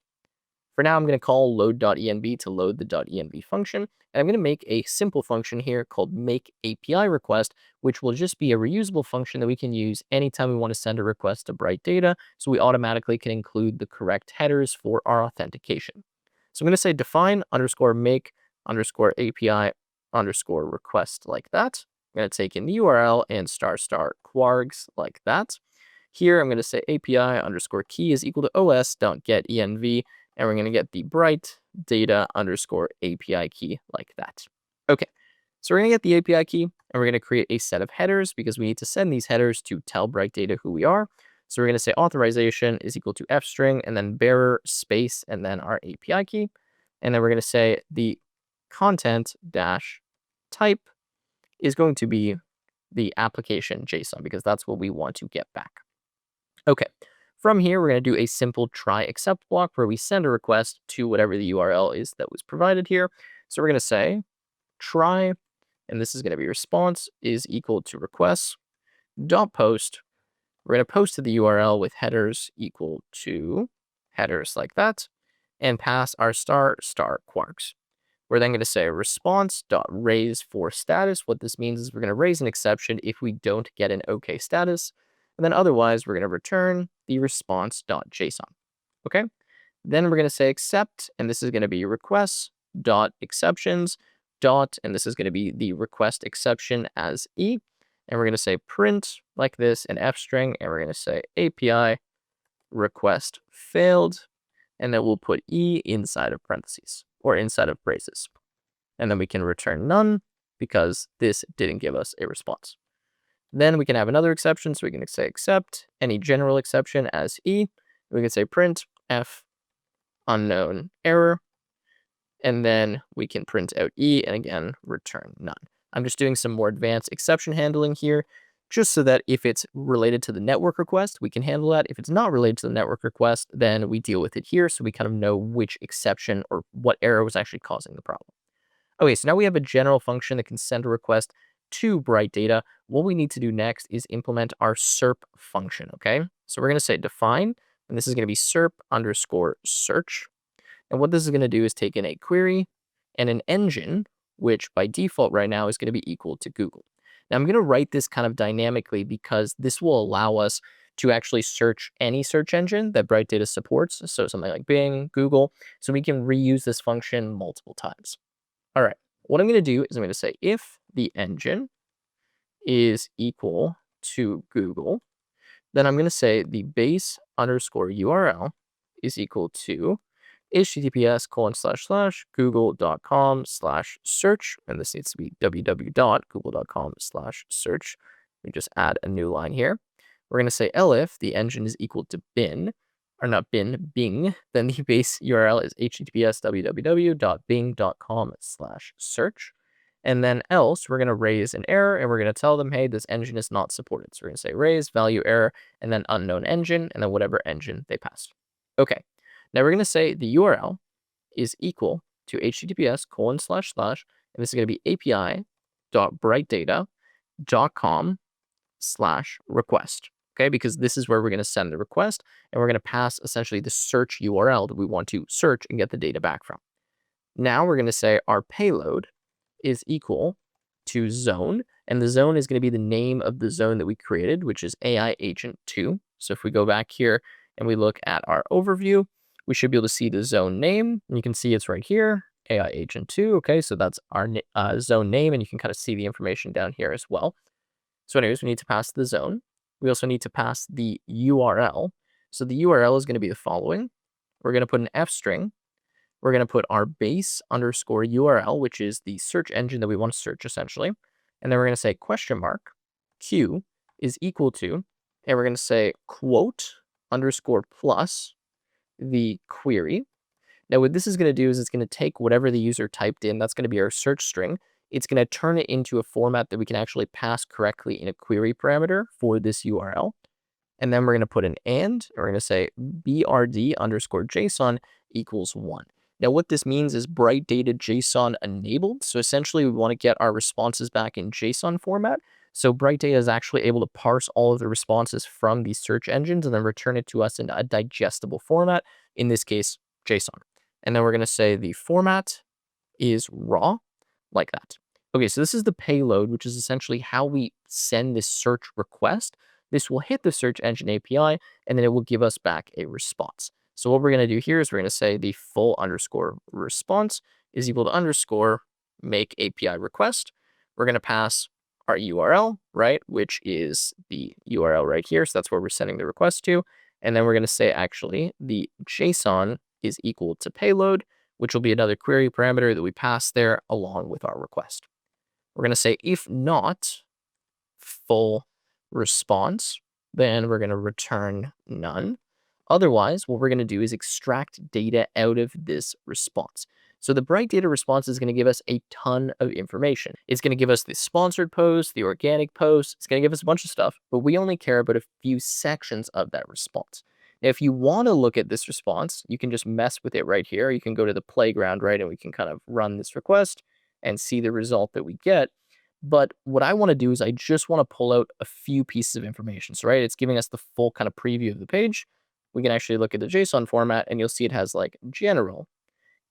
For now, I'm going to call load.env to load the .env function, and I'm going to make a simple function here called make API request, which will just be a reusable function that we can use anytime we want to send a request to BrightData, so we automatically can include the correct headers for our authentication. So I'm going to say define _make _API _request like that. I'm going to take in the URL and **quargs like that. Here, I'm going to say API _key is equal to os.getEnv, and we're going to get the BrightData _API key like that. Okay, so we're going to get the API key, and we're going to create a set of headers because we need to send these headers to tell BrightData who we are. So we're going to say authorization is equal to fstring, and then bearer space, and then our API key. And then we're going to say the content dash type is going to be the application JSON because that's what we want to get back. Okay, from here, we're going to do a simple try except block where we send a request to whatever the URL is that was provided here. So we're going to say try, and this is going to be response is equal to requests dot post. We're going to post to the URL with headers equal to headers like that, and pass our **quarks. We're then going to say response.raise for status. What this means is we're going to raise an exception if we don't get an OK status. And then otherwise, we're going to return the response.json. Okay. Then we're going to say accept, and this is going to be requests dot exceptions dot, and this is going to be the request exception as E. And we're going to say print like this in F string, and we're going to say API request failed, and then we'll put E inside of parentheses or inside of braces. And then we can return none because this didn't give us a response. Then we can have another exception, so we can say accept any general exception as E. We can say print F unknown error, and then we can print out E and again return none. I'm just doing some more advanced exception handling here, just so that if it's related to the network request, we can handle that. If it's not related to the network request, then we deal with it here, so we kind of know which exception or what error was actually causing the problem. Okay, so now we have a general function that can send a request to BrightData. What we need to do next is implement our SERP function, okay? So we're going to say define, and this is going to be SERP underscore search. And what this is going to do is take in a query and an engine, which by default right now is going to be equal to Google. Now I'm going to write this kind of dynamically because this will allow us to actually search any search engine that BrightData supports. So something like Bing, Google, so we can reuse this function multiple times. All right, what I'm going to do is I'm going to say if the engine is equal to Google, then I'm going to say the base underscore URL is equal to https://google.com/search, and this needs to be www.google.com/search. We just add a new line here. We're going to say elif the engine is equal to bin, or not bin, Bing, then the base URL is https://www.bing.com/search. And then else, we're going to raise an error, and we're going to tell them, hey, this engine is not supported. So we're going to say raise value error, and then unknown engine, and then whatever engine they passed. Okay, now we're going to say the URL is equal to https:// and this is going to be api.brightdata.com/request. Okay, because this is where we're going to send the request, and we're going to pass essentially the search URL that we want to search and get the data back from. Now we're going to say our payload is equal to zone, and the zone is going to be the name of the zone that we created, which is AI Agent 2. So if we go back here and we look at our overview, we should be able to see the zone name, and you can see it's right here, AI Agent 2. Okay, so that's our zone name, and you can kind of see the information down here as well. So anyways, we need to pass the zone. We also need to pass the URL. So the URL is going to be the following. We're going to put an F string. We're going to put our base underscore URL, which is the search engine that we want to search essentially. And then we're going to say question mark Q is equal to, and we're going to say quote underscore plus the query. Now what this is going to do is it's going to take whatever the user typed in, that's going to be our search string. It's going to turn it into a format that we can actually pass correctly in a query parameter for this URL. And then we're going to put an and we're going to say brd underscore JSON equals 1. Now what this means is BrightData JSON enabled. So essentially we want to get our responses back in JSON format. So BrightData is actually able to parse all of the responses from these search engines and then return it to us in a digestible format, in this case, JSON. And then we're going to say the format is raw, like that. Okay, so this is the payload, which is essentially how we send this search request. This will hit the search engine API, and then it will give us back a response. So what we're going to do here is we're going to say the full underscore response is equal to underscore make API request. We're going to pass our URL, right, which is the URL right here. So that's where we're sending the request to. And then we're going to say actually the JSON is equal to payload, which will be another query parameter that we pass there along with our request. We're going to say if not full response, then we're going to return none. Otherwise, what we're going to do is extract data out of this response. So the BrightData response is going to give us a ton of information. It's going to give us the sponsored post, the organic post. It's going to give us a bunch of stuff, but we only care about a few sections of that response. Now, if you want to look at this response, you can just mess with it right here. You can go to the playground, right, and we can kind of run this request and see the result that we get. But what I want to do is I just want to pull out a few pieces of information. So, right, it's giving us the full kind of preview of the page. We can actually look at the JSON format, and you'll see it has like general,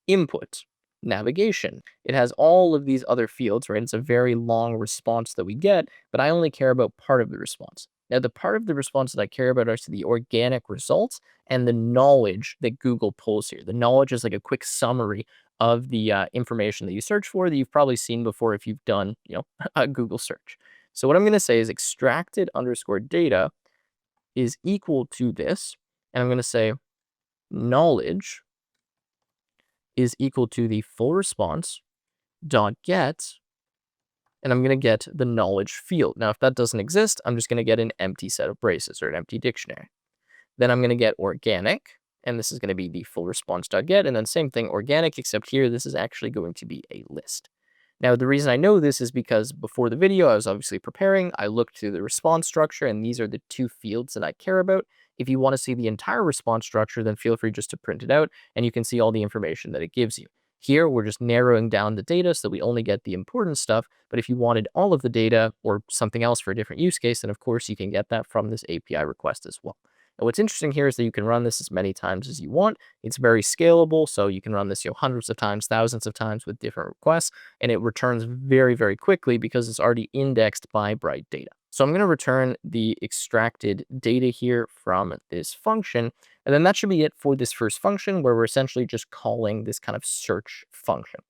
input, navigation. It has all of these other fields, right? It's a very long response that we get, but I only care about part of the response. Now, the part of the response that I care about are the organic results and the knowledge that Google pulls here. The knowledge is like a quick summary of the information that you search for that you've probably seen before if you've done, a Google search. So what I'm going to say is extracted underscore data is equal to this, and I'm going to say knowledge is equal to the full response dot get, and I'm going to get the knowledge field. Now, if that doesn't exist, I'm just going to get an empty set of braces or an empty dictionary. Then I'm going to get organic, and this is going to be the full response.get, and then same thing, organic, except here this is actually going to be a list. Now, the reason I know this is because before the video, I was obviously preparing. I looked to the response structure, and these are the two fields that I care about. If you want to see the entire response structure, then feel free just to print it out, and you can see all the information that it gives you. Here, we're just narrowing down the data so that we only get the important stuff. But if you wanted all of the data or something else for a different use case, then of course you can get that from this API request as well. And what's interesting here is that you can run this as many times as you want. It's very scalable, so you can run this hundreds of times, thousands of times with different requests, and it returns very, very quickly because it's already indexed by BrightData. So I'm going to return the extracted data here from this function, and then that should be it for this first function where we're essentially just calling this kind of search function.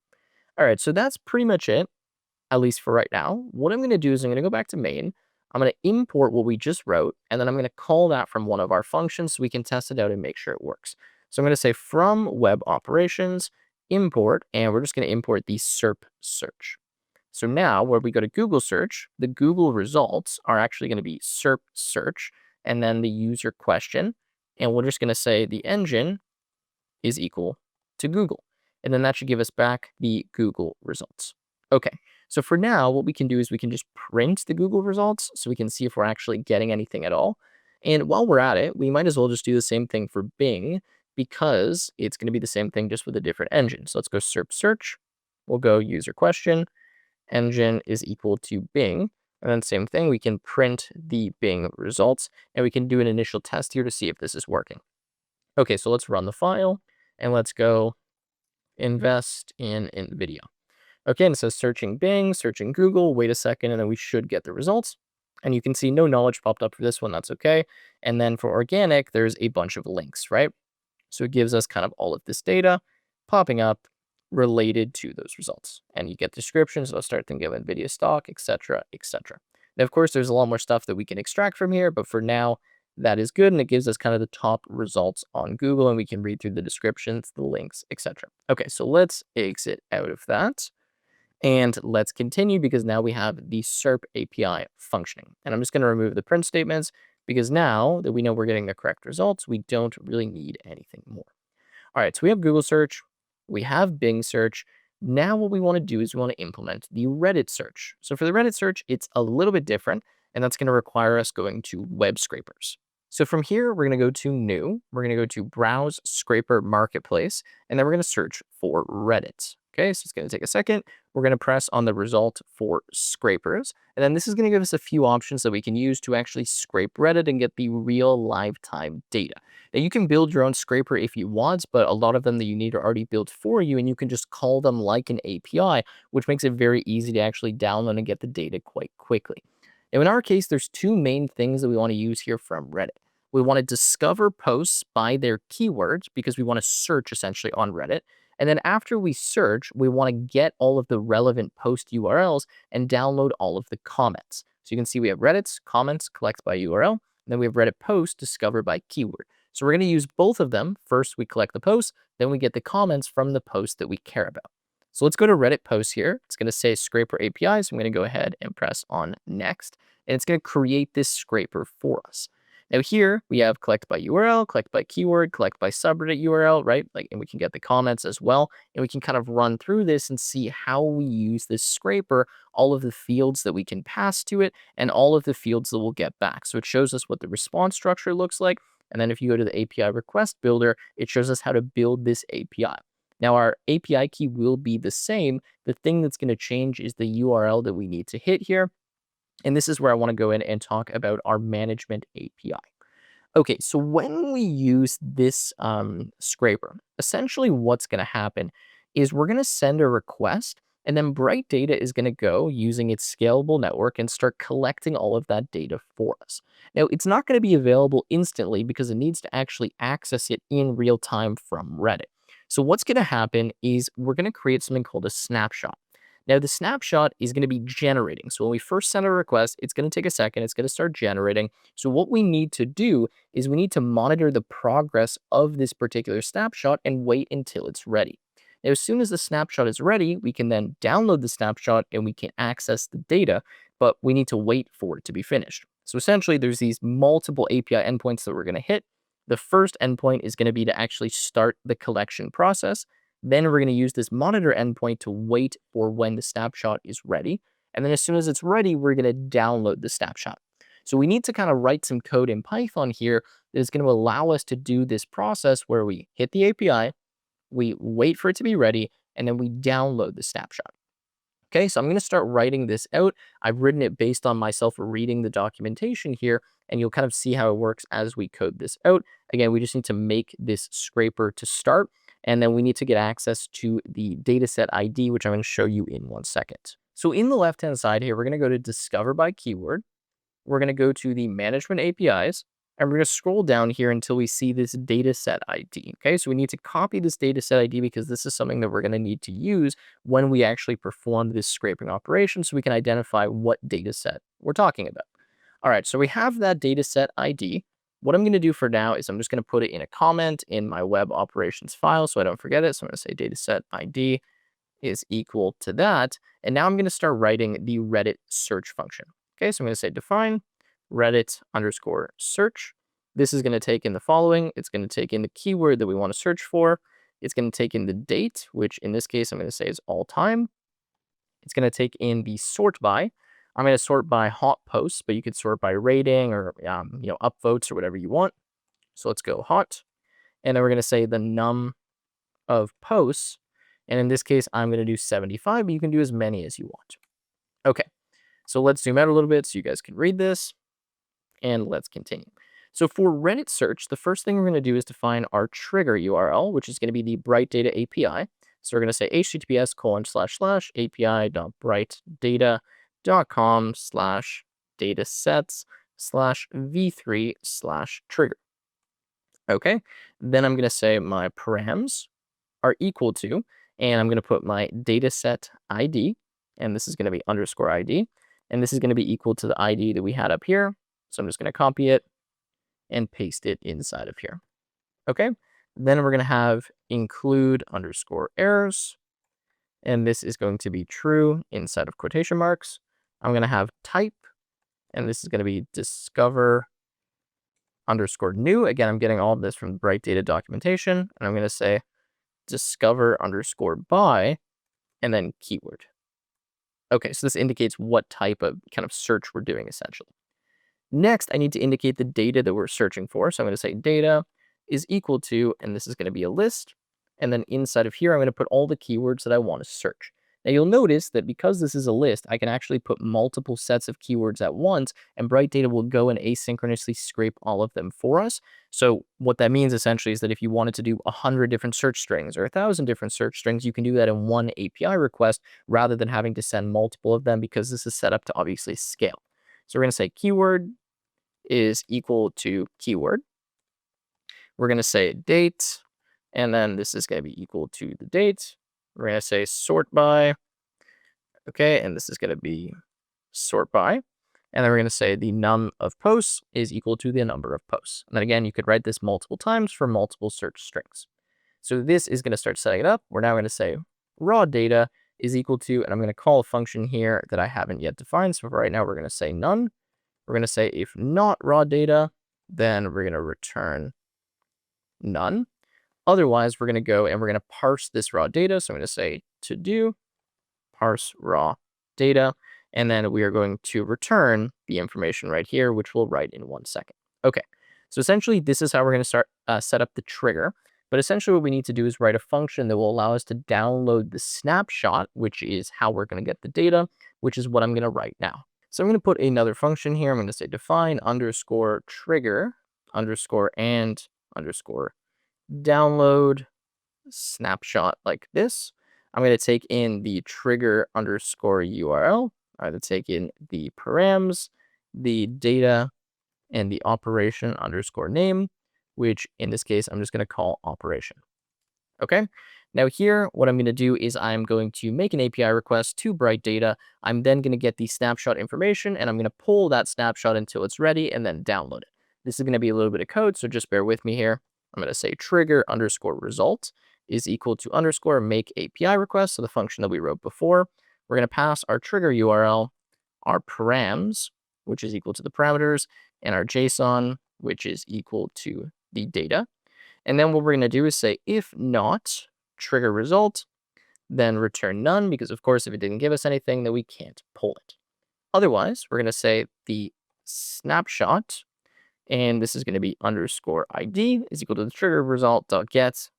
All right, so that's pretty much it, at least for right now. What I'm going to do is I'm going to go back to main. I'm going to import what we just wrote, and then I'm going to call that from one of our functions so we can test it out and make sure it works. So I'm going to say from web operations, import, and we're just going to import the SERP search. So now where we go to Google search, the Google results are actually going to be SERP search, and then the user question. And we're just going to say the engine is equal to Google. And then that should give us back the Google results. Okay, so for now, what we can do is we can just print the Google results so we can see if we're actually getting anything at all. And while we're at it, we might as well just do the same thing for Bing because it's going to be the same thing just with a different engine. So let's go SERP search. We'll go user question. Engine is equal to Bing. And then same thing, we can print the Bing results and we can do an initial test here to see if this is working. Okay, so let's run the file and let's go invest in NVIDIA. Okay, and it says searching Bing, searching Google, wait a second, and then we should get the results. And you can see no knowledge popped up for this one, that's okay. And then for organic, there's a bunch of links, right? So it gives us kind of all of this data popping up related to those results. And you get descriptions, so I'll start thinking of NVIDIA stock, etc., etc. Now, of course, there's a lot more stuff that we can extract from here, but for now, that is good, and it gives us kind of the top results on Google, and we can read through the descriptions, the links, etc. Okay, so let's exit out of that. And let's continue because now we have the SERP API functioning. And I'm just going to remove the print statements because now that we know we're getting the correct results, we don't really need anything more. All right, so we have Google search, we have Bing search. Now what we want to do is we want to implement the Reddit search. So for the Reddit search, it's a little bit different, and that's going to require us going to web scrapers. So from here, we're going to go to new, we're going to go to browse scraper marketplace, and then we're going to search for Reddit. Okay, so it's going to take a second. We're going to press on the result for scrapers. And then this is going to give us a few options that we can use to actually scrape Reddit and get the real lifetime data. Now, you can build your own scraper if you want, but a lot of them that you need are already built for you, and you can just call them like an API, which makes it very easy to actually download and get the data quite quickly. Now, in our case, there's two main things that we want to use here from Reddit. We want to discover posts by their keywords because we want to search essentially on Reddit. And then after we search, we want to get all of the relevant post URLs and download all of the comments. So you can see we have Reddit's comments collect by URL, and then we have Reddit post discover by keyword. So we're going to use both of them. First, we collect the posts, then we get the comments from the post that we care about. So let's go to Reddit posts here. It's going to say scraper API. So I'm going to go ahead and press on next, and it's going to create this scraper for us. Now here we have collect by URL, collect by keyword, collect by subreddit URL, right? And we can get the comments as well. And we can kind of run through this and see how we use this scraper, all of the fields that we can pass to it, and all of the fields that we'll get back. So it shows us what the response structure looks like. And then if you go to the API request builder, it shows us how to build this API. Now our API key will be the same. The thing that's going to change is the URL that we need to hit here. And this is where I want to go in and talk about our management API. Okay, so when we use this scraper, essentially what's going to happen is we're going to send a request, And then BrightData is going to go using its scalable network and start collecting all of that data for us. Now, it's not going to be available instantly because it needs to actually access it in real time from Reddit. So what's going to happen is we're going to create something called a snapshot. Now, the snapshot is going to be generating. So when we first send a request, it's going to take a second. It's going to start generating. So what we need to do is we need to monitor the progress of this particular snapshot and wait until it's ready. Now, as soon as the snapshot is ready, we can then download the snapshot and we can access the data, but we need to wait for it to be finished. So essentially, there's these multiple API endpoints that we're going to hit. The first endpoint is going to be to actually start the collection process. Then we're going to use this monitor endpoint to wait for when the snapshot is ready. And then as soon as it's ready, we're going to download the snapshot. So we need to kind of write some code in Python here that is going to allow us to do this process where we hit the API, we wait for it to be ready, and then we download the snapshot. Okay, so I'm going to start writing this out. I've written it based on myself reading the documentation here, and you'll kind of see how it works as we code this out. Again, we just need to make this scraper to start, and then we need to get access to the dataset ID, which I'm going to show you in 1 second. So in the left-hand side here, we're going to go to Discover by Keyword. We're going to go to the Management APIs, and we're going to scroll down here until we see this dataset ID. Okay, so we need to copy this dataset ID because this is something that we're going to need to use when we actually perform this scraping operation so we can identify what dataset we're talking about. All right, so we have that dataset ID. What I'm going to do for now is I'm just going to put it in a comment in my web operations file so I don't forget it. So I'm going to say dataset ID is equal to that. And now I'm going to start writing the Reddit search function. Okay, so I'm going to say define Reddit underscore search. This is going to take in the following. It's going to take in the keyword that we want to search for. It's going to take in the date, which in this case, I'm going to say is all time. It's going to take in the sort by. I'm going to sort by hot posts, but you could sort by rating or, upvotes or whatever you want. So let's go hot. And then we're going to say the num of posts. And in this case, I'm going to do 75, but you can do as many as you want. Okay, so let's zoom out a little bit so you guys can read this. And let's continue. So for Reddit search, the first thing we're going to do is define our trigger URL, which is going to be the BrightData API. So we're going to say https://api.brightdata.com/datasets/v3/trigger. Okay, then I'm going to say my params are equal to, and I'm going to put my dataset ID, and this is going to be underscore ID, and this is going to be equal to the ID that we had up here. So I'm just going to copy it and paste it inside of here. Okay, then we're going to have include underscore errors, and this is going to be true inside of quotation marks. I'm going to have type, and this is going to be discover underscore new. Again, I'm getting all of this from the BrightData documentation, and I'm going to say discover underscore by, and then keyword. Okay, so this indicates what type of kind of search we're doing essentially. Next, I need to indicate the data that we're searching for. So I'm going to say data is equal to, and this is going to be a list. And then inside of here, I'm going to put all the keywords that I want to search. Now you'll notice that because this is a list, I can actually put multiple sets of keywords at once, and BrightData will go and asynchronously scrape all of them for us. So what that means essentially is that if you wanted to do 100 different search strings or 1,000 different search strings, you can do that in one API request rather than having to send multiple of them because this is set up to obviously scale. So we're going to say keyword is equal to keyword. We're going to say date, and then this is going to be equal to the date. We're going to say sort by, okay, and this is going to be sort by. And then we're going to say the num of posts is equal to the number of posts. And then again, you could write this multiple times for multiple search strings. So this is going to start setting it up. We're now going to say raw data is equal to, and I'm going to call a function here that I haven't yet defined. So for right now, we're going to say none. We're going to say if not raw data, then we're going to return none. Otherwise, we're going to go and we're going to parse this raw data. So I'm going to say to do parse raw data, and then we are going to return the information right here, which we'll write in 1 second. Okay, so essentially this is how we're going to start set up the trigger. But essentially what we need to do is write a function that will allow us to download the snapshot, which is how we're going to get the data, which is what I'm going to write now. So I'm going to put another function here. I'm going to say define underscore trigger underscore and underscore download snapshot like this. I'm going to take in the trigger underscore URL. I'm going to take in the params, the data, and the operation underscore name, which in this case, I'm just going to call operation. Okay. Now here, what I'm going to do is I'm going to make an API request to BrightData. I'm then going to get the snapshot information, and I'm going to pull that snapshot until it's ready and then download it. This is going to be a little bit of code, so just bear with me here. I'm going to say trigger underscore result is equal to underscore make API request, so the function that we wrote before. We're going to pass our trigger URL, our params, which is equal to the parameters, and our JSON, which is equal to the data. And then what we're going to do is say if not trigger result, then return none, because of course, if it didn't give us anything, then we can't pull it. Otherwise, we're going to say the snapshot, and this is going to be underscore ID is equal to the trigger result dot get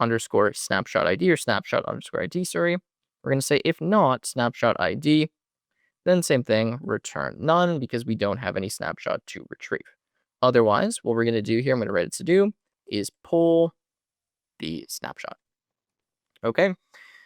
underscore snapshot ID or snapshot underscore ID, sorry. We're going to say if not snapshot ID, then same thing, return none, because we don't have any snapshot to retrieve. Otherwise, what we're going to do here, I'm going to write it to do, is pull the snapshot. Okay,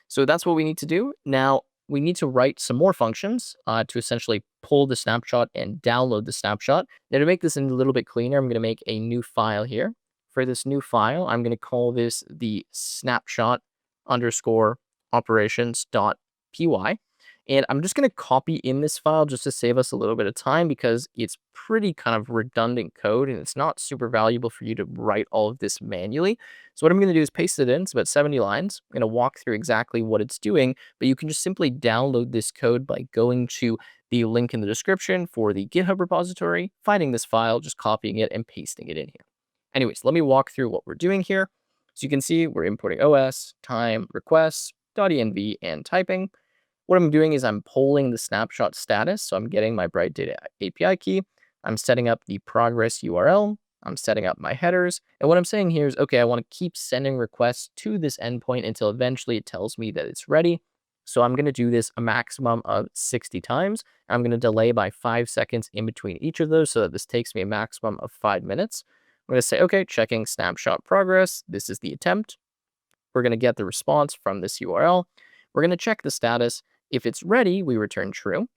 so that's what we need to do. Now, we need to write some more functions to essentially pull the snapshot and download the snapshot. Now, to make this a little bit cleaner, I'm going to make a new file here. For this new file, I'm going to call this the snapshot underscore operations.py. And I'm just going to copy in this file just to save us a little bit of time, because it's pretty kind of redundant code and it's not super valuable for you to write all of this manually. So what I'm going to do is paste it in. It's about 70 lines. I'm going to walk through exactly what it's doing, but you can just simply download this code by going to the link in the description for the GitHub repository, finding this file, just copying it and pasting it in here. Anyways, let me walk through what we're doing here. So you can see we're importing OS, time, requests, .env, and typing. What I'm doing is I'm polling the snapshot status. So I'm getting my BrightData API key. I'm setting up the progress URL. I'm setting up my headers. And what I'm saying here is, okay, I want to keep sending requests to this endpoint until eventually it tells me that it's ready. So I'm going to do this a maximum of 60 times. I'm going to delay by 5 seconds in between each of those so that this takes me a maximum of 5 minutes. I'm going to say, okay, checking snapshot progress. This is the attempt. We're going to get the response from this URL. We're going to check the status. If it's ready, we return true.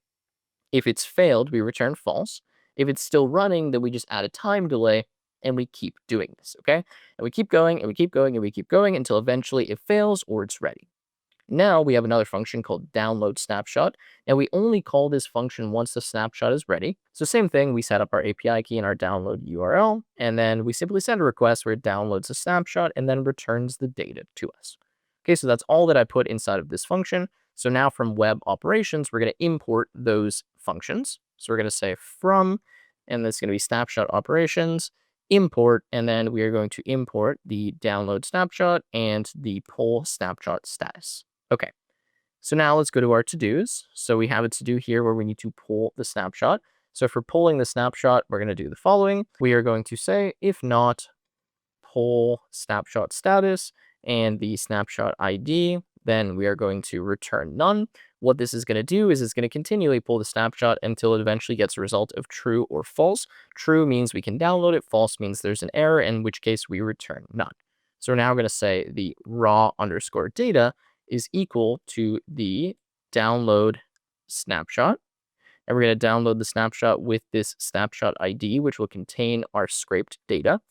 If it's failed, we return false. If it's still running, then we just add a time delay and we keep doing this, okay? And we keep going and we keep going and we keep going until eventually it fails or it's ready. Now we have another function called download snapshot. Now we only call this function once the snapshot is ready. So same thing, we set up our API key and our download URL, and then we simply send a request where it downloads a snapshot and then returns the data to us. Okay, so that's all that I put inside of this function. So now from web operations, we're going to import those functions. So we're going to say from, and that's going to be snapshot operations, import, and then we are going to import the download snapshot and the pull snapshot status. Okay, so now let's go to our to-dos. So we have a to-do here where we need to pull the snapshot. So for pulling the snapshot, we're going to do the following. We are going to say, if not, pull snapshot status and the snapshot ID, then we are going to return none. What this is going to do is it's going to continually pull the snapshot until it eventually gets a result of true or false. True means we can download it. False means there's an error, in which case we return none. So we're now going to say the raw underscore data is equal to the download snapshot. And we're going to download the snapshot with this snapshot ID, which will contain our scraped data.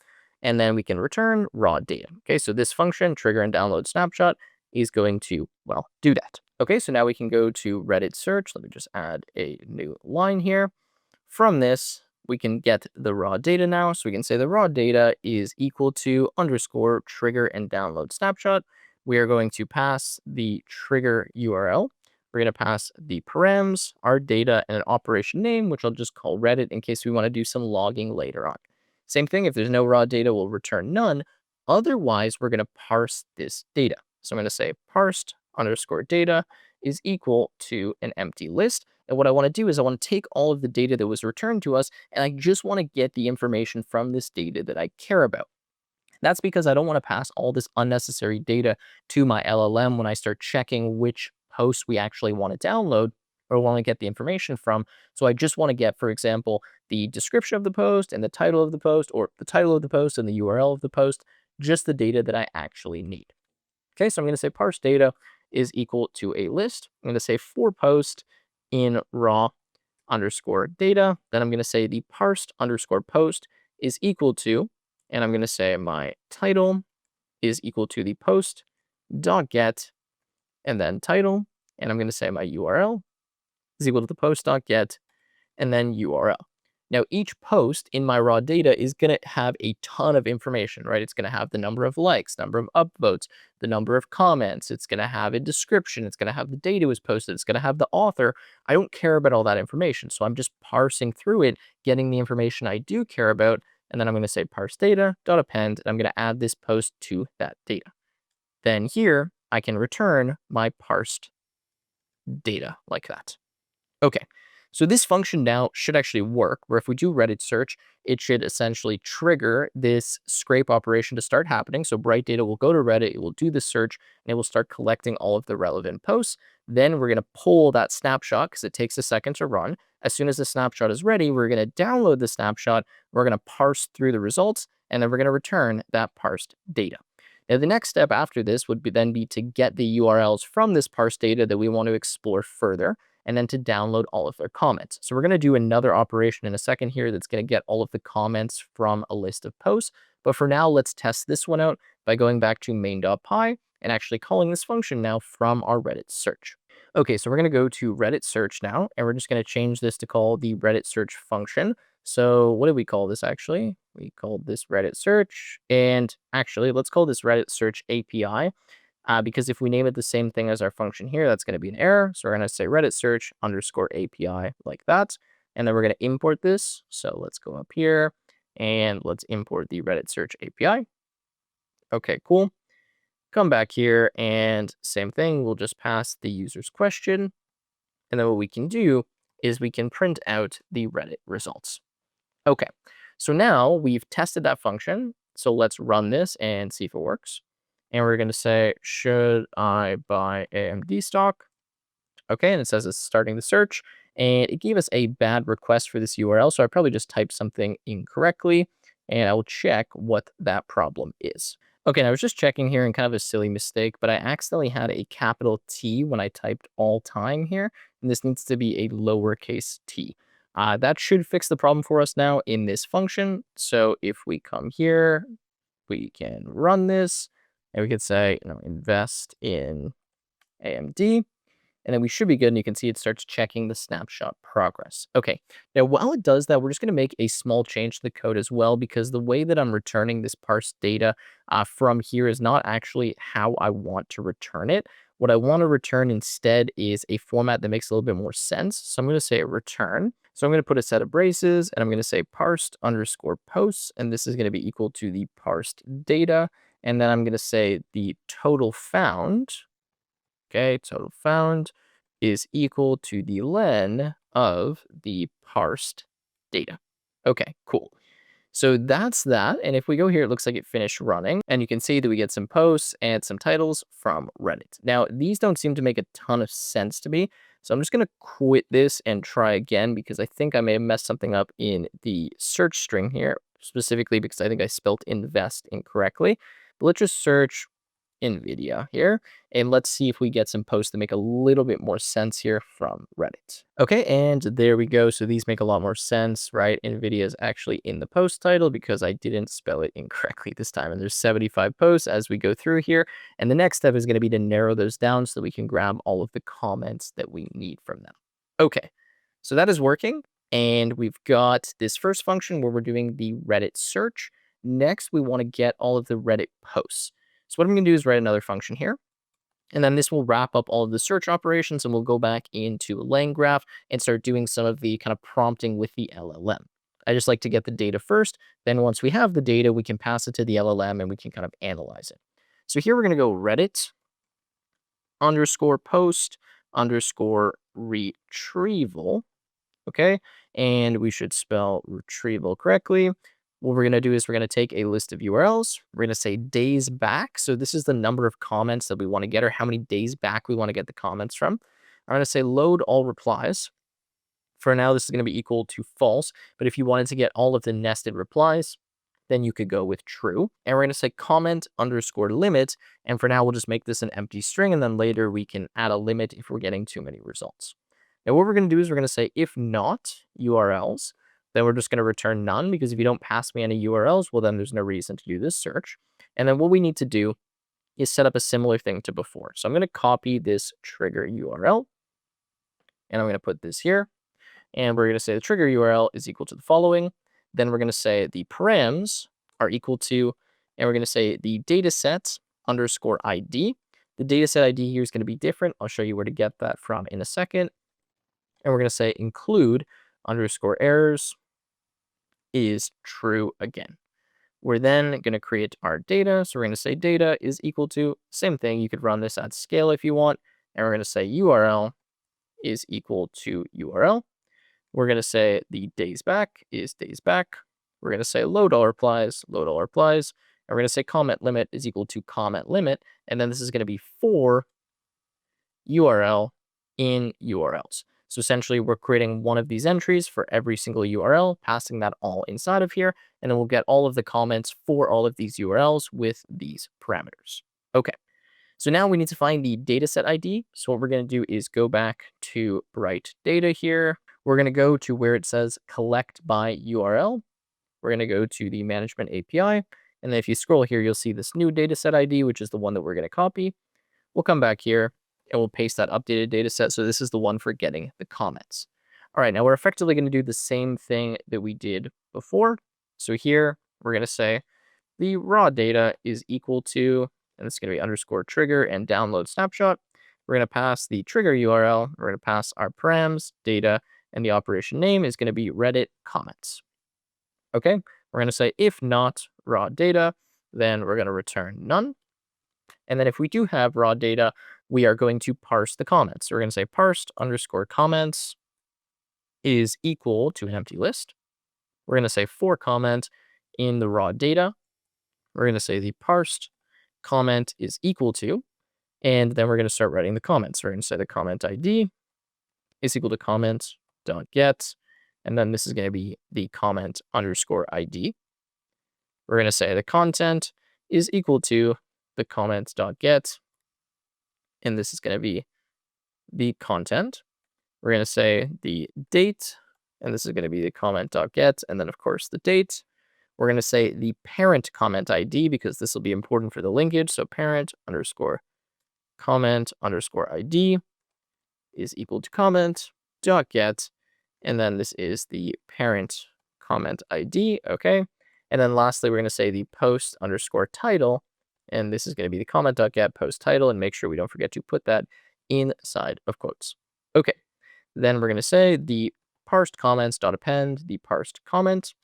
And then we can return raw data. Okay, so this function, trigger and download snapshot, is going to, well, do that. Okay, so now we can go to Reddit search. Let me just add a new line here. From this, we can get the raw data now. So we can say the raw data is equal to underscore trigger and download snapshot. We are going to pass the trigger URL. We're going to pass the params, our data, and an operation name, which I'll just call Reddit in case we want to do some logging later on. Same thing, if there's no raw data, we'll return none. Otherwise, we're going to parse this data. So I'm going to say parsed underscore data is equal to an empty list. And what I want to do is I want to take all of the data that was returned to us, and I just want to get the information from this data that I care about. That's because I don't want to pass all this unnecessary data to my LLM when I start checking which posts we actually want to download or want to get the information from. So I just want to get, for example, the description of the post and the title of the post, or the title of the post and the URL of the post, just the data that I actually need. Okay, so I'm going to say parse data is equal to a list. I'm going to say for post in raw underscore data. Then I'm going to say the parsed underscore post is equal to, and I'm going to say my title is equal to the post dot get, and then title, and I'm going to say my URL is equal to the post dot get, and then URL. Now, each post in my raw data is going to have a ton of information, right? It's going to have the number of likes, number of upvotes, the number of comments. It's going to have a description. It's going to have the date it was posted. It's going to have the author. I don't care about all that information. So I'm just parsing through it, getting the information I do care about. And then I'm going to say parse data dot append, and I'm going to add this post to that data. Then here I can return my parsed data like that. Okay, so this function now should actually work, where if we do Reddit search, it should essentially trigger this scrape operation to start happening. So BrightData will go to Reddit, it will do the search, and it will start collecting all of the relevant posts. Then we're going to pull that snapshot because it takes a second to run. As soon as the snapshot is ready, we're going to download the snapshot, we're going to parse through the results, and then we're going to return that parsed data. Now, the next step after this would be to get the URLs from this parsed data that we want to explore further, and then to download all of their comments. So we're going to do another operation in a second here that's going to get all of the comments from a list of posts. But for now, let's test this one out by going back to main.py and actually calling this function now from our Reddit search. Okay, so we're going to go to Reddit search now, and we're just going to change this to call the Reddit search function. So what did we call this actually? We called this Reddit search, and actually let's call this Reddit search API. Because if we name it the same thing as our function here, that's going to be an error. So we're going to say Reddit search underscore API like that. And then we're going to import this. So let's go up here and let's import the Reddit search API. Okay, cool. Come back here and same thing. We'll just pass the user's question. And then what we can do is we can print out the Reddit results. Okay, so now we've tested that function. So let's run this and see if it works. And we're going to say, should I buy AMD stock? Okay, and it says it's starting the search. And it gave us a bad request for this URL. So I probably just typed something incorrectly. And I will check what that problem is. Okay, and I was just checking here and kind of a silly mistake, but I accidentally had a capital T when I typed all time here. And this needs to be a lowercase t. That should fix the problem for us now in this function. So if we come here, we can run this. And we could say, invest in AMD. And then we should be good. And you can see it starts checking the snapshot progress. Okay. Now, while it does that, we're just going to make a small change to the code as well, because the way that I'm returning this parsed data from here is not actually how I want to return it. What I want to return instead is a format that makes a little bit more sense. So I'm going to say return. So I'm going to put a set of braces, and I'm going to say parsed underscore posts. And this is going to be equal to the parsed data. And then I'm going to say the total found. Okay, total found is equal to the len of the parsed data. Okay, cool. So that's that. And if we go here, it looks like it finished running. And you can see that we get some posts and some titles from Reddit. Now, these don't seem to make a ton of sense to me. So I'm just going to quit this and try again, because I think I may have messed something up in the search string here, specifically because I think I spelled invest incorrectly. But let's just search NVIDIA here, and let's see if we get some posts that make a little bit more sense here from Reddit. Okay, and there we go. So these make a lot more sense, right? NVIDIA is actually in the post title because I didn't spell it incorrectly this time. And there's 75 posts as we go through here. And the next step is going to be to narrow those down so that we can grab all of the comments that we need from them. Okay, so that is working. And we've got this first function where we're doing the Reddit search. Next, we want to get all of the Reddit posts. So what I'm going to do is write another function here. And then this will wrap up all of the search operations, and we'll go back into LangGraph and start doing some of the kind of prompting with the LLM. I just like to get the data first. Then once we have the data, we can pass it to the LLM and we can kind of analyze it. So here we're going to go Reddit underscore post underscore retrieval. Okay. And we should spell retrieval correctly. What we're going to do is we're going to take a list of URLs. We're going to say days back. So this is the number of comments that we want to get, or how many days back we want to get the comments from. I'm going to say load all replies. For now, this is going to be equal to false. But if you wanted to get all of the nested replies, then you could go with true. And we're going to say comment underscore limit. And for now, we'll just make this an empty string. And then later we can add a limit if we're getting too many results. Now, what we're going to do is we're going to say if not URLs, then we're just going to return none, because if you don't pass me any URLs, well, then there's no reason to do this search. And then what we need to do is set up a similar thing to before. So I'm going to copy this trigger URL, and I'm going to put this here. And we're going to say the trigger URL is equal to the following. Then we're going to say the params are equal to, and we're going to say the dataset underscore ID. The dataset ID here is going to be different. I'll show you where to get that from in a second. And we're going to say include underscore errors is true again. We're then going to create our data. So we're going to say data is equal to, same thing. You could run this at scale if you want. And we're going to say URL is equal to URL. We're going to say the days back is days back. We're going to say low dollar applies, low dollar applies. And we're going to say comment limit is equal to comment limit. And then this is going to be for URL in URLs. So essentially, we're creating one of these entries for every single URL, passing that all inside of here, and then we'll get all of the comments for all of these URLs with these parameters. Okay, so now we need to find the dataset ID. So what we're going to do is go back to BrightData here. We're going to go to where it says collect by URL. We're going to go to the management API, and then if you scroll here, you'll see this new dataset ID, which is the one that we're going to copy. We'll come back here, and we'll paste that updated data set. So this is the one for getting the comments. All right, now we're effectively going to do the same thing that we did before. So here we're going to say the raw data is equal to, and it's going to be underscore trigger and download snapshot. We're going to pass the trigger URL. We're going to pass our params, data, and the operation name is going to be Reddit comments. Okay, we're going to say if not raw data, then we're going to return none. And then if we do have raw data, we are going to parse the comments. So we're going to say parsed underscore comments is equal to an empty list. We're going to say for comment in the raw data. We're going to say the parsed comment is equal to, and then we're going to start writing the comments. We're going to say the comment ID is equal to comment.get, and then this is going to be the comment underscore ID. We're going to say the content is equal to the comment.get, and this is going to be the content. We're going to say the date, and this is going to be the comment.get, and then of course the date. We're going to say the parent comment ID, because this will be important for the linkage. So parent underscore comment underscore ID is equal to comment.get, and then this is the parent comment ID. Okay, and then lastly, we're going to say the post underscore title, and this is going to be the comment.get post title, and make sure we don't forget to put that inside of quotes. Okay, then we're going to say the parsed comments.append the parsed comment.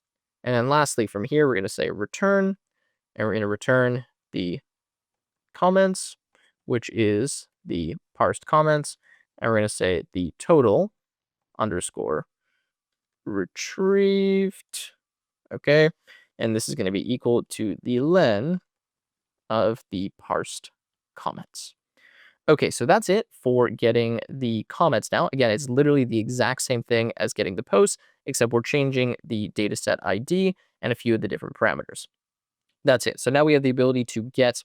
And then lastly, from here, we're going to say return, and we're going to return the comments, which is the parsed comments. And we're going to say the total underscore retrieved. Okay, and this is going to be equal to the len of the parsed comments. Okay, so that's it for getting the comments now. Again, it's literally the exact same thing as getting the posts, except we're changing the dataset ID and a few of the different parameters. That's it. So now we have the ability to get